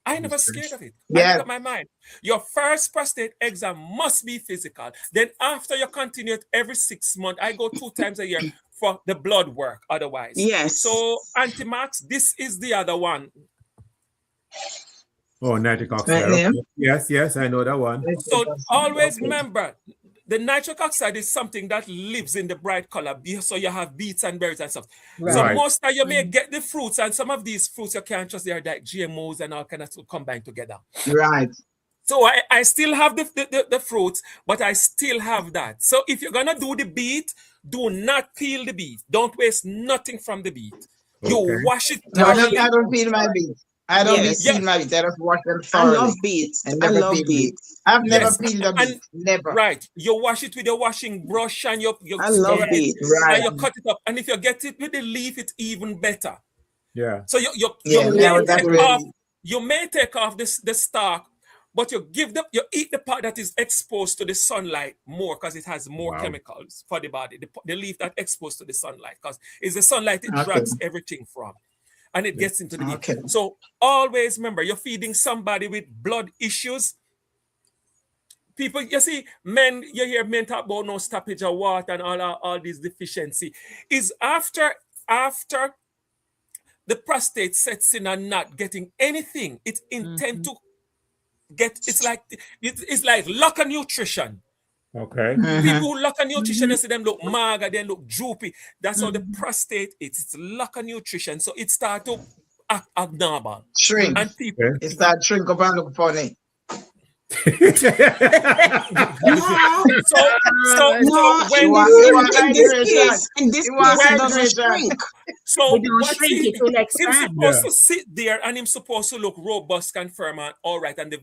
I never scared of it. I make up my mind. Your first prostate exam must be physical. Then after you continue it every 6 months, I go 2 times a year for the blood work otherwise. Yes. So Antimax, this is the other one. Oh, nitric oxide. Yes, I know that one. So always remember, the nitric oxide is something that lives in the bright color. So you have beets and berries and stuff. Right. So most of you may get the fruits, and some of these fruits you can't trust. They are like GMOs and all kind of combined together. Right. So I still have the fruits, but I still have that. So if you're gonna do the beet, do not peel the beet. Don't waste nothing from the beet. Okay. You wash it. No, I don't peel my beet. I don't peel my beet. I just wash them thoroughly. I love beets. I love beets. I've never peeled a beet. Never. Right. You wash it with your washing brush and you I love beets. Right. And you cut it up. And if you get it with the leaf, it's even better. Yeah. So you may take off the stalk, but you eat the part that is exposed to the sunlight more because it has more chemicals for the body. The leaf that exposed to the sunlight, because it's the sunlight it drags everything from, and it gets into the leaf. So always remember, you're feeding somebody with blood issues. People, you see, men, you hear men talk about no stoppage of water and all these deficiency. Is after the prostate sets in and not getting anything, it intend to get, it's like lack of nutrition. Okay. People who lack of nutrition, you see them look mager, they look droopy. That's how the prostate is. It's lack of nutrition. So it start to act abnormal. Shrink. And people, it start shrink up and look funny. No. so when in this case, it doesn't shrink. So We don't shrink, it will him expand. supposed to sit there and him supposed to look robust, confirm, and all right, and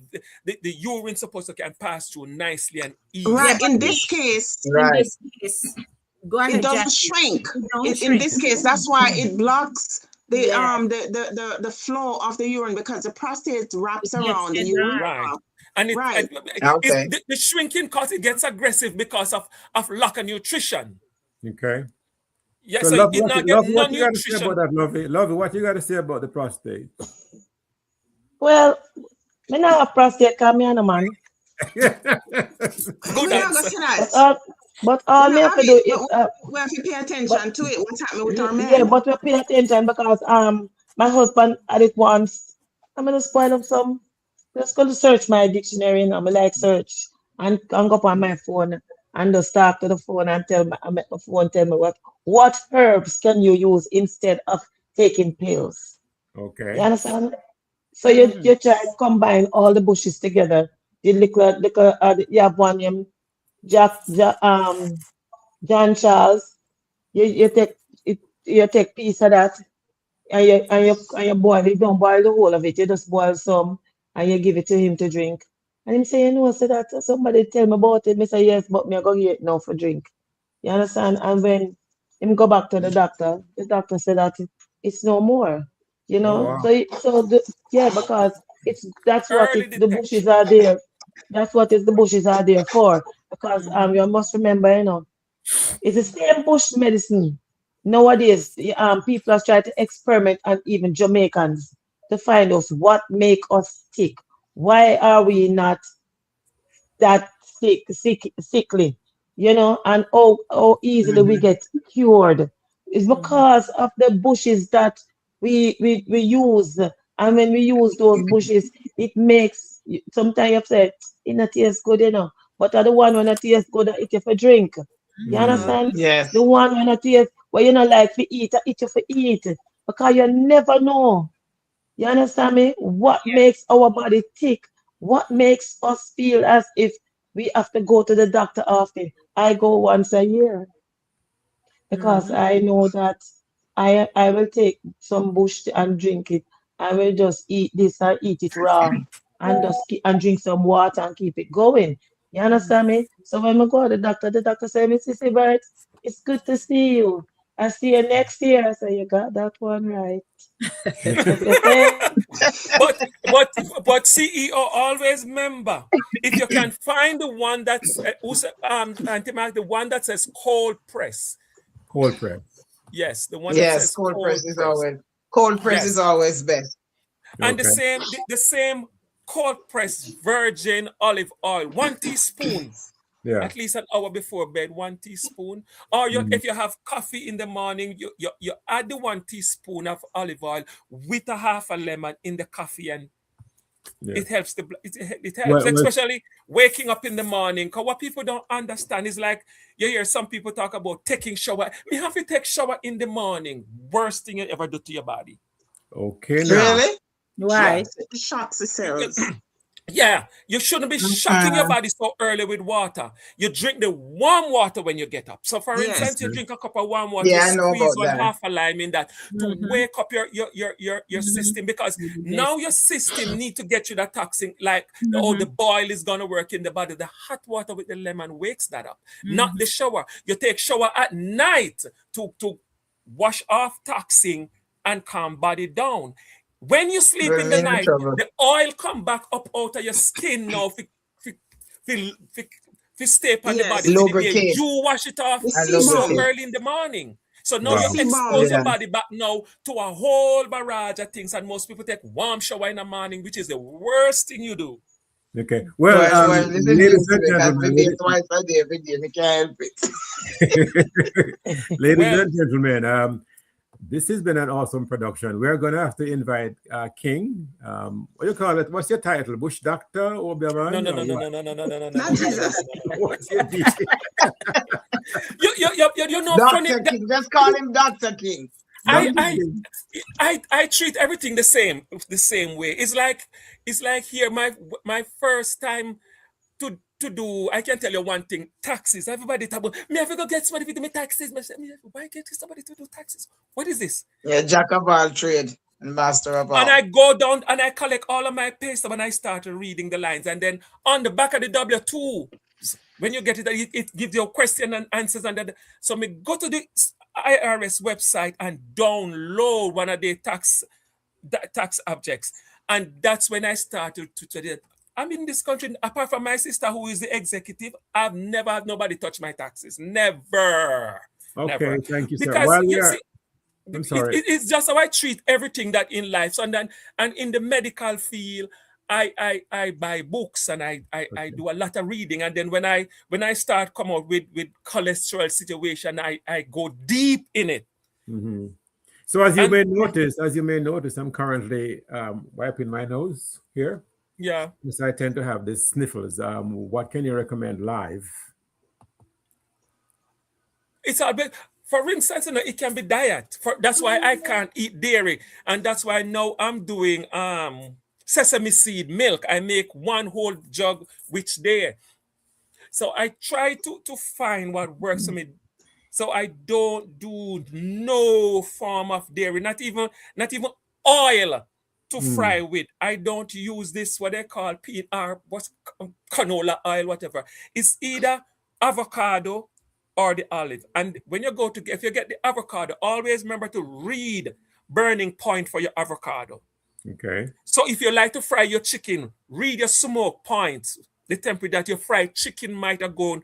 the urine supposed to can pass through nicely and easy. Right. In this case, In this case, go ahead, it doesn't Jackie. shrink. It don't In shrink. this case, that's why it blocks the Yeah. the flow of the urine, because the prostate wraps It gets around the in urine. Right. And Right. the shrinking because it gets aggressive because of lack of nutrition. Okay. Yeah, So, so love, it did not get what you no got to say nutrition. about that, Lovey? Lovey, what you got to say about the prostate? Well, me not have prostate because me and a man. Good We're not answer. gonna say that. But all me have to do is We have to pay attention to it. What's happening with our yeah, men? but we pay attention because my husband had it once. I'm gonna spoil up some. Just go to search my dictionary and I'm like search and go up on my phone and just talk to the phone and I make the phone tell me what herbs can you use instead of taking pills. Okay. You understand? So you try to combine all the bushes together. The liquor, you have one named John Charles. You take piece of that and you boil it. You don't boil the whole of it. You just boil some and you give it to him to drink. And him say, you know, so that somebody tell me about it. Me say yes, but me I go get it now for drink. You understand? And when him go back to the doctor said that it's no more. You know, wow. yeah, because that's what Early the bushes are there. That's what the bushes are there for. Because you must remember, you know, it's the same bush medicine. Nowadays, people are trying to experiment, and even Jamaicans, to find us what make us sick. Why are we not that sickly? You know, and how easily we get cured. It's because of the bushes that we use. And when we use those bushes, it makes sometimes you say it not taste good, you know. But the one when it tastes good, it you for drink. You understand? Yes. The one when it tastes well, you know, like for eat you for eat. Because you never know. You understand me? What makes our body tick? What makes us feel as if we have to go to the doctor often? I go once a year because I know that I will take some bush and drink it. I will just eat this and eat it raw and and drink some water and keep it going. You understand me? So when I go to the doctor say, Miss Sissy Bert, it's good to see you. I see you next year. I say, you got that one right. But CEO, always remember, if you can find the one that's the one that says cold press. Cold press. Yes, the one that says cold press is always best. And Okay. the same cold press virgin olive oil, 1 teaspoon. Yeah. At least an hour before bed, 1 teaspoon. Or if you have coffee in the morning, you add the 1 teaspoon of olive oil with a half a lemon in the coffee, and it helps it helps, especially waking up in the morning. Because what people don't understand is like you hear some people talk about taking shower. We have to take shower in the morning. Worst thing you ever do to your body. Okay. Now. Really? Why? It shocks the cells. Yeah, you shouldn't be shocking your body so early with water. You drink the warm water when you get up. So, for instance, you drink a cup of warm water, Yeah, you I know squeeze about that. half a lime in that to wake up your system, because now your system need to get you that toxin, like the boil is gonna work in the body. The hot water with the lemon wakes that up, not the shower. You take shower at night to wash off toxin and calm body down. When you sleep We're in the in night, trouble. the oil come back up out of your skin now. If you stay on the Yes. body for the day, Lubricate. you wash it off The And so sebum. lubricate. early in the morning. So now The Wow. you sebum. expose your Yeah. body back now to a whole barrage of things, and most people take warm shower in the morning, which is the worst thing you do. Okay. Well, Well, this is ladies used to and it because we gentlemen, do it twice a day, every day. We can't help it. ladies Well, and gentlemen, this has been an awesome production. We're going to have to invite King. What do you call it? What's your title? Bush Doctor or no, Oberman? no, or no, no, what? no, no, no, no, no, no, no, Not no, Jesus. What's your DJ? You know, funny. Dr. King. Just call him Dr. King. I, Dr. I, King. I treat everything the same way. It's like here my first time to do. I can tell you one thing: taxes. Everybody talk about me. Have to go get somebody to do my taxes. Why get somebody to do taxes? What is this? Yeah, jack of all trade and master of all. And I go down and I collect all of my pay stub and I started reading the lines. And then on the back of the W2, when you get it gives you a question and answers. And then, so me go to the IRS website and download one of the tax objects. And that's when I started to study it. I'm in this country, apart from my sister who is the executive, I've never had nobody touch my taxes. Never. Okay, Never. thank you, sir. Because While we you are, see, I'm sorry. it's just how I treat everything that in life. So and in the medical field, I buy books and I do a lot of reading. And then when I start come out with cholesterol situation, I go deep in it. Mhm. So as you And- may notice, I'm currently wiping my nose here. Yeah. Because I tend to have this sniffles. What can you recommend live? It's a bit, for instance, it can be diet. That's why I can't eat dairy. And that's why now I'm doing sesame seed milk. I make one whole jug each day. So I try to find what works for me. So I don't do no form of dairy, not even oil to fry with. I don't use this what they call canola oil, whatever. It's either avocado or the olive. And when you if you get the avocado, always remember to read burning point for your avocado. Okay. So if you like to fry your chicken, read your smoke points, the temperature that your fried chicken might have going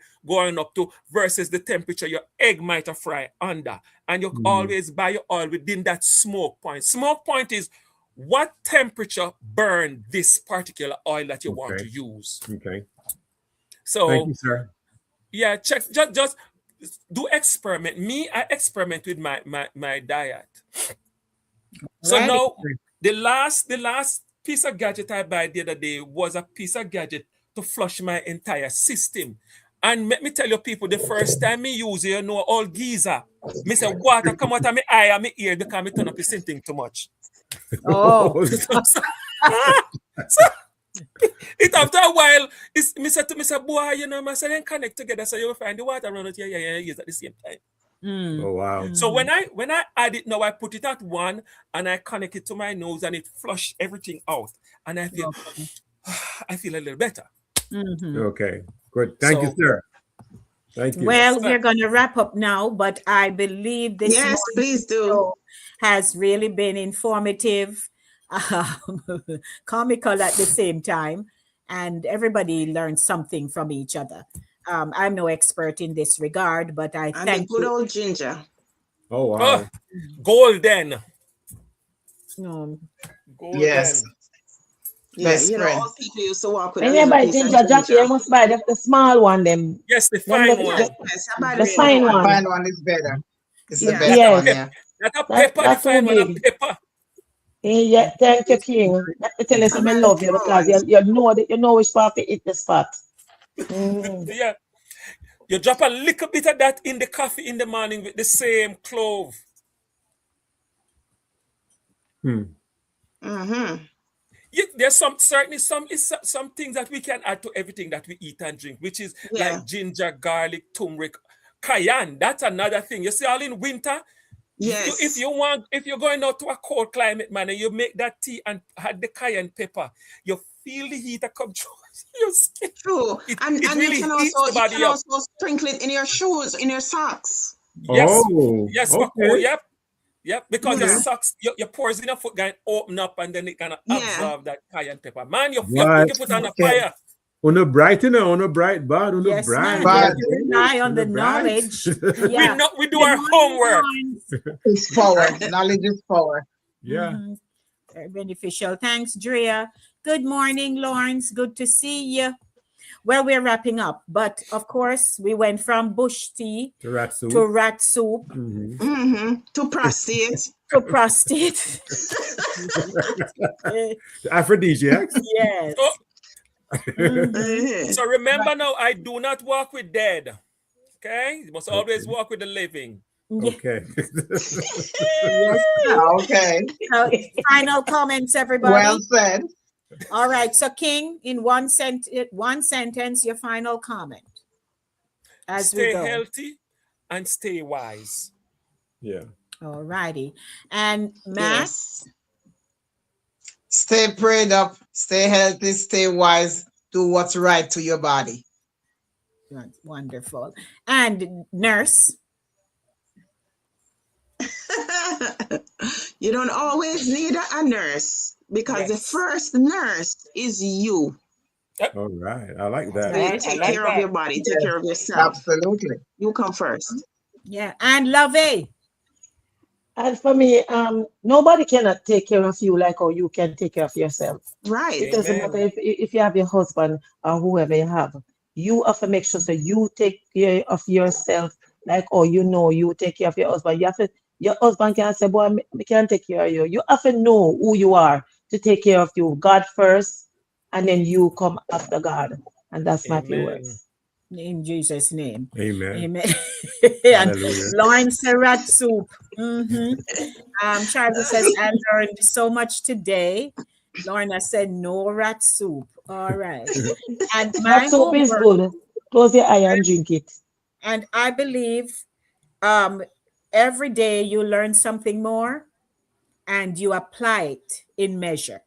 up to versus the temperature your egg might have fried under. And you always buy your oil within that smoke point. Smoke point is what temperature burn this particular oil that you want to use. Okay. So thank you, sir. Yeah, check just do experiment. I experiment with my diet. So Right. now the last piece of gadget I buy the other day was a piece of gadget to flush my entire system. And let me tell you people, the first time me use it, all geezer. Me say water come out of my eye and my ear because me turn up the same thing too much. Oh, So it after a while, me say, boy, I say then connect together so you will find the water run out here, use at the same time. Oh wow. So when I add it now, I put it at one and I connect it to my nose and it flush everything out. And I feel a little better. Okay. Good. Thank you, sir. Thank you. well, we're going to wrap up now, but I believe this Yes, please do. show has really been informative, comical at the same time, and everybody learned something from each other. I'm no expert in this regard, but I And the thank good you. old ginger. Oh wow. Oh, golden. Golden. Yes. Yeah, Best you know, friend. all people used to walk with a When you little buy piece of ginger Jackie, you must buy the small one, them. Yes, the Then fine the- one. Yes, I buy The the fine little one. Fine one is better. It's the Yeah. best Yes. one, yeah. Not a pepper, the That's fine too one, a big. pepper. Yeah, thank you, King. Let me tell you something, I love you because you know which part to eat the spot. Yeah. You drop a little bit of that in the coffee in the morning with the same clove. Mm-hmm. There's some things that we can add to everything that we eat and drink, which is Yeah. like ginger, garlic, turmeric, cayenne. That's another thing. You see, all in winter, Yes. if you're going out to a cold climate, man, and you make that tea and add the cayenne pepper, you feel the heat that come through your skin. True. It And really you can heats also the body up. sprinkle it in your shoes, in your socks. Yes. Oh, Yes, okay. yep. Yep, because your Yeah. socks, your pores in your foot going open up and then it gonna Yeah. absorb that cayenne pepper. Man, you Right. put your foot on the Okay. fire. Uno bright, uno bright, bud, uno Yes, bright. man. We have Bad. to rely on the Uno bright. knowledge. We Yeah. know we do Good our morning, homework. Lawrence. It's power. Knowledge is power. Yeah. Mhm. Very beneficial. Thanks, Drea. Good morning, Lawrence. Good to see you. Well, we're wrapping up, but of course, we went from bush tea The rat soup. to rat soup Mhm. To prostate. to prostate. The aphrodisiacs. Yes. So, Mhm. so remember now, I do not walk with dead. Okay? You must always walk with the living. Okay. Yes. Okay. So, final comments, everybody. Well said. All right. So, King, in one sentence, your final comment as Stay we go. healthy and stay wise. Yeah. All righty. And Matt, Yes. Stay prayed up. Stay healthy. Stay wise. Do what's right to your body. that's wonderful. And Nurse, You don't always need a nurse because the Yes. first nurse is you. All right. I like that. So you Right, I take like care of that. your body, take care of yourself. Absolutely. You come first. yeah, and Lave. And for me, nobody cannot take care of you like how you can take care of yourself. Right. It doesn't Amen. matter if you have your husband or whoever you have. You have to make sure so you take care of yourself like you take care of your husband. Your husband can't say, boy, I can't take care of you. You have to know who you are to take care of you. God first, and then you come after God. And that's my few Amen. words. In Jesus' name. Amen. Amen. And Hallelujah. Lawrence the rat soup. Charlie says, I learned so much today. Lorna said, no rat soup. All right. And my That soup is homework, good. Close your eye and drink it. and I believe every day you learn something more and you apply it in measure.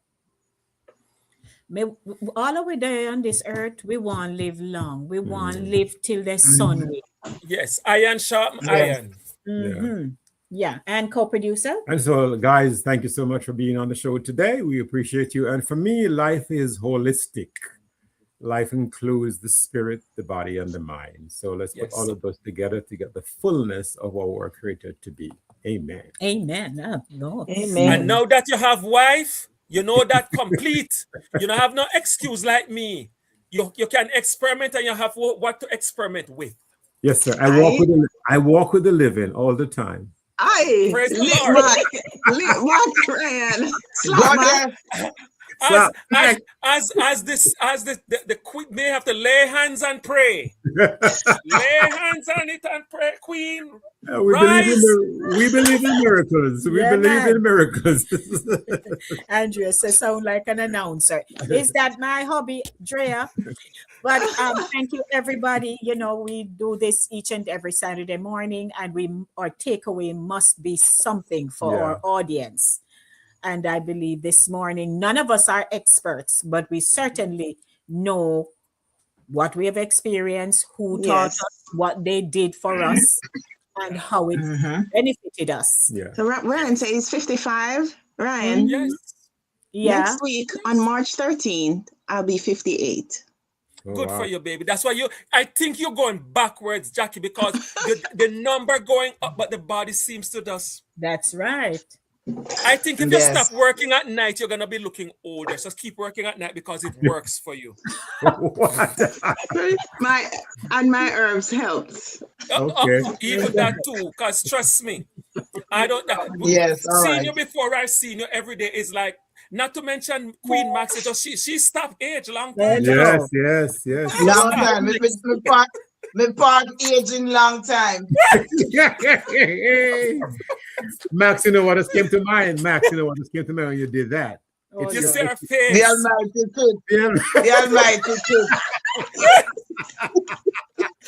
All of we there on this earth, we want to live long. We want to live till the sun will. Yes, iron sharp iron. Yeah. And co-producer? And so, guys, thank you so much for being on the show today. We appreciate you. And for me, life is holistic. Life includes the spirit, the body, and the mind. So let's put Yes. all of those together to get the fullness of what we're created to be. Amen. Amen. Oh, Lord. Amen. And now that you have wife, you know that complete. You don't have no excuse like me. You can experiment and you have what to experiment with. Yes, sir. I walk with the living all the time. Aye. Praise the Lick Lord. my crayon. Slap God my. bless. As the queen may have to lay hands and pray. Lay hands on it and pray, Queen. We Rise. believe in miracles. We Yeah, believe man. in miracles. Andrea says, sound like an announcer. Is that my hobby, Drea? But thank you, everybody. You know, we do this each and every Saturday morning, and our takeaway must be something for our audience. And I believe this morning, none of us are experts, but we certainly know what we have experienced, who taught Yes. us, what they did for us, and how it benefited us. Yeah. So Ryan says he's 55. Ryan, Yes. Yeah. next week on March 13th, I'll be 58. Oh, Good wow. for you, baby. That's why I think you're going backwards, Jackie, because the number going up, but the body seems to just. That's right. I think if you Yes. stop working at night, you're gonna be looking older. Just keep working at night because it works for you. What? My herbs helps. Okay. Even that too, because trust me, I don't. Yes, all Seeing right. you before I've seen you every day is like. Not to mention Queen Max, she stopped age long time. Yes. Long time. Me part aging long time. Max, you know what just came to mind? Max, you know what just came to mind when you did that? Oh, You Lord. see her The face. Almighty Truth. Yeah. The Almighty Truth.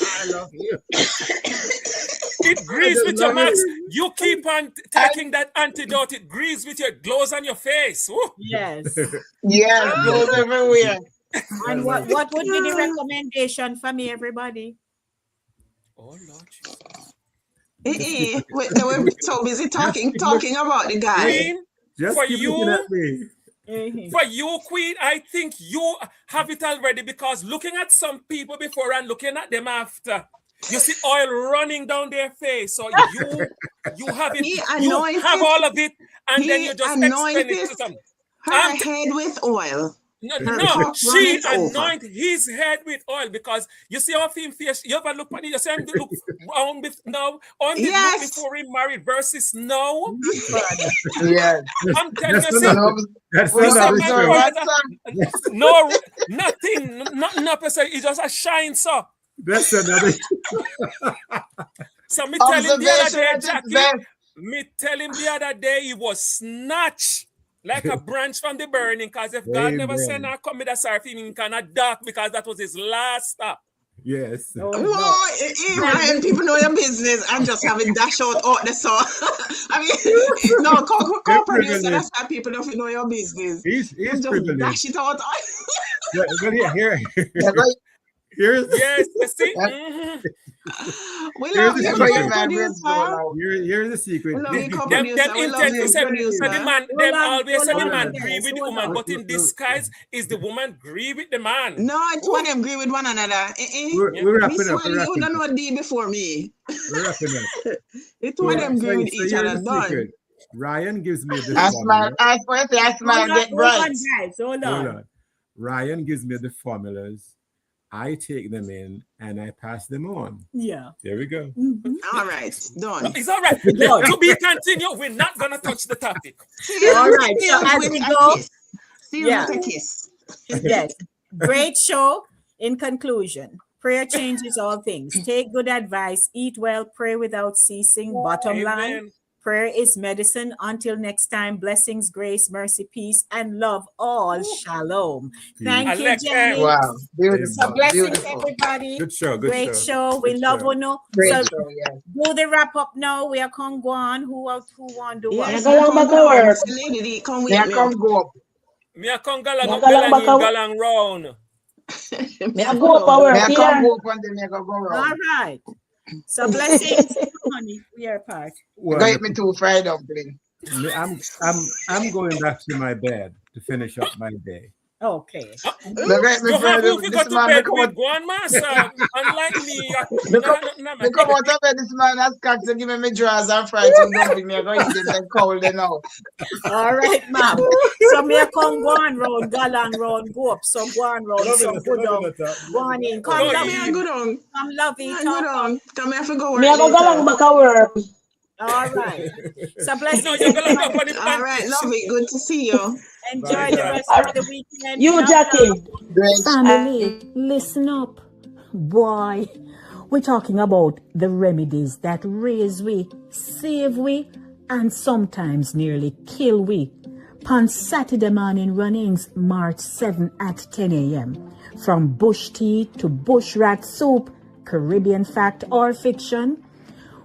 I love you. It greases with your Max. You keep on taking that antidote. It greases with your glows on your face. Woo. Yes. Yes, goes everywhere. And what would be the recommendation for me, everybody? Oh Lord. They were so busy talking about the guy. Queen, Just for keep looking at you, me. for you, Queen, I think you have it already because looking at some people before and looking at them after, you see oil running down their face. So you have it. You have all of it, and then you just expend it to some. Her head with oil. No, she anoint his head with oil because you see how him face. You ever look at it? You see him look now on the look before he married versus now. Yeah, I'm telling you, That's no, nothing, it's just a shine, so. That's another. So me tell him the other day, Jackie. Me tell him the other day he was snatched like a branch from the burning. Because if God never sent her come with a surfing, he cannot dark because that was his last stop. Yes. Ryan, people know your business. I'm just having dash out the saw. I mean, no, co-producer, that's why people don't know your business. He's just privileged. dash it out. Here's you see? We love you, here's the secret. Them always say the man agree with the woman, but in disguise is the woman agree with the man. No, it's one of them agree with one another. We're wrapping up. You don't know D before me. We're wrapping up. It's one of them agree with each other. Done. Ryan gives me the Hold on. Ryan gives me the formulas. I take them in and I pass them on. Yeah. There we go. Mm-hmm. All right. Done. It's all right. To be continued. We're not going to touch the topic. All right. So as we go. With a kiss. Yes. Great show. In conclusion, prayer changes all things. Take good advice. Eat well. Pray without ceasing. Bottom line. Prayer is medicine. Until next time, blessings, grace, mercy, peace, and love all. Shalom. Thank you, Jenny. Wow. Beautiful. So blessings, everybody. Good show. Great show. We love Uno. Great So show, yeah. do the wrap up now. We are going to go on. Who want to do what? Lady, come with Yeah, me. come go up. Me a come galang round. Me a go up our Yeah, come go up and then you go All around. right. So blessings, honey. We are apart. Go eat me 2 fried dumpling. I'm going back to my bed to finish up my day. Okay. Look at me, You have friend. to go This to man, bed come with out. one master. Unlike me. They come out of bed, this man has cocked to give me drawers and fried some dumpling. Me go eat them then cold then now. All right, ma'am. So me a come go on round, galang round, go up. So go on round, so go down. Go on in. Come Go love in. it. Go down. Come love it. Go down. Come here for go work Me a go galang later. back a work. All right. So No, blessings. you're going to go for the All right, love it. Good to see you. Enjoy the rest of the weekend. You, Jackie. Family, listen up. Boy, we're talking about the remedies that raise we, save we, and sometimes nearly kill we. On Saturday morning runnings, March 7 at 10 a.m. From bush tea to bush rat soup, Caribbean fact or fiction.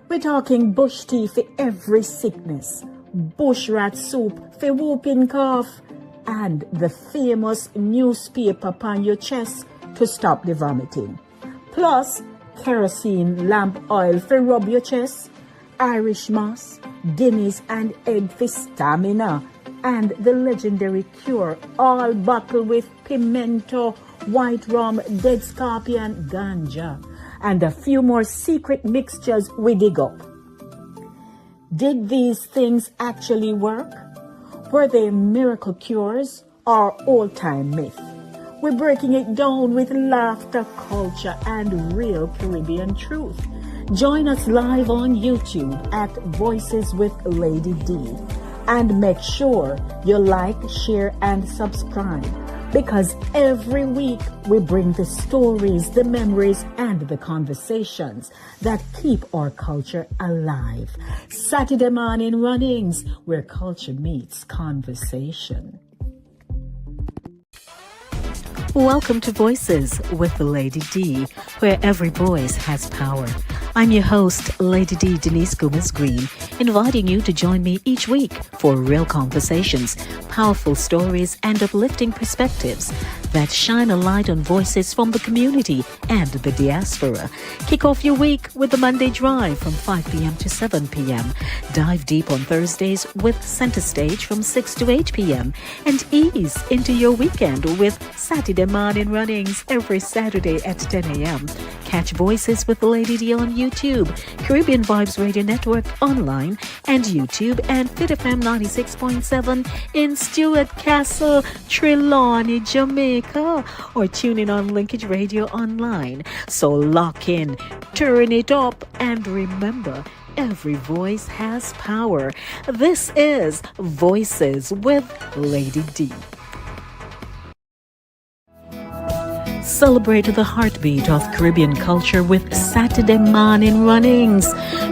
We're talking bush tea for every sickness, bush rat soup for whooping cough, and the famous newspaper upon your chest to stop the vomiting. Plus, kerosene lamp oil for rub your chest, Irish moss, Guinness and egg for stamina, and the legendary cure, all bottled with pimento, white rum, dead scorpion, ganja, and a few more secret mixtures we dig up. Did these things actually work? Were they miracle cures or old-time myth? We're breaking it down with laughter, culture, and real Caribbean truth. Join us live on YouTube at Voices with Lady D. And make sure you like, share, and subscribe. Because every week we bring the stories, the memories, and the conversations that keep our culture alive. Saturday morning runnings, where culture meets conversation. Welcome to Voices with the Lady D, where every voice has power. I'm your host, Lady D Denise Gomez Green, inviting you to join me each week for real conversations, powerful stories, and uplifting perspectives that shine a light on voices from the community and the diaspora. Kick off your week with the Monday Drive from 5 p.m. to 7 p.m. Dive deep on Thursdays with Center Stage from 6 to 8 p.m. And ease into your weekend with Saturday Morning Runnings every Saturday at 10 a.m. Catch Voices with Lady D on YouTube, Caribbean Vibes Radio Network online and YouTube, and Fit FM 96.7 in Stuart Castle, Trelawney, Jamaica, or tune in on Linkage Radio online. So lock in, turn it up, and remember, every voice has power. This is Voices with Lady D. Celebrate the heartbeat of Caribbean culture with Saturday Morning Runnings.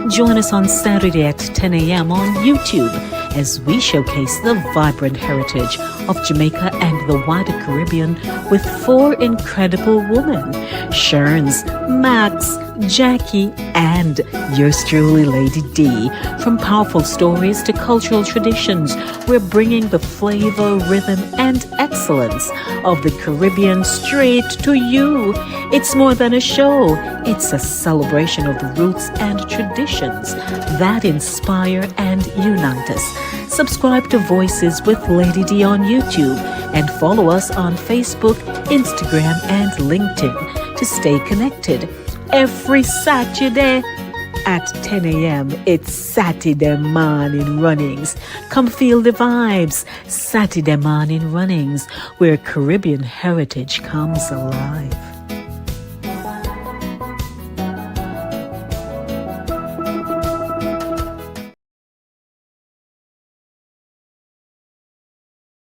Join us on Saturday at 10 a.m. on YouTube as we showcase the vibrant heritage of Jamaica and the wider Caribbean with 4 incredible women, Sherns, Max, Jackie, and yours truly, Lady D. From powerful stories to cultural traditions, we're bringing the flavor, rhythm, and excellence of the Caribbean straight to you. It's more than a show. It's a celebration of the roots and traditions that inspire and unite us. Subscribe to Voices with Lady D on YouTube and follow us on Facebook, Instagram, and LinkedIn to stay connected. Every Saturday at 10 a.m. it's Saturday Morning Runnings. Come feel the vibes. Saturday Morning Runnings, where Caribbean heritage comes alive.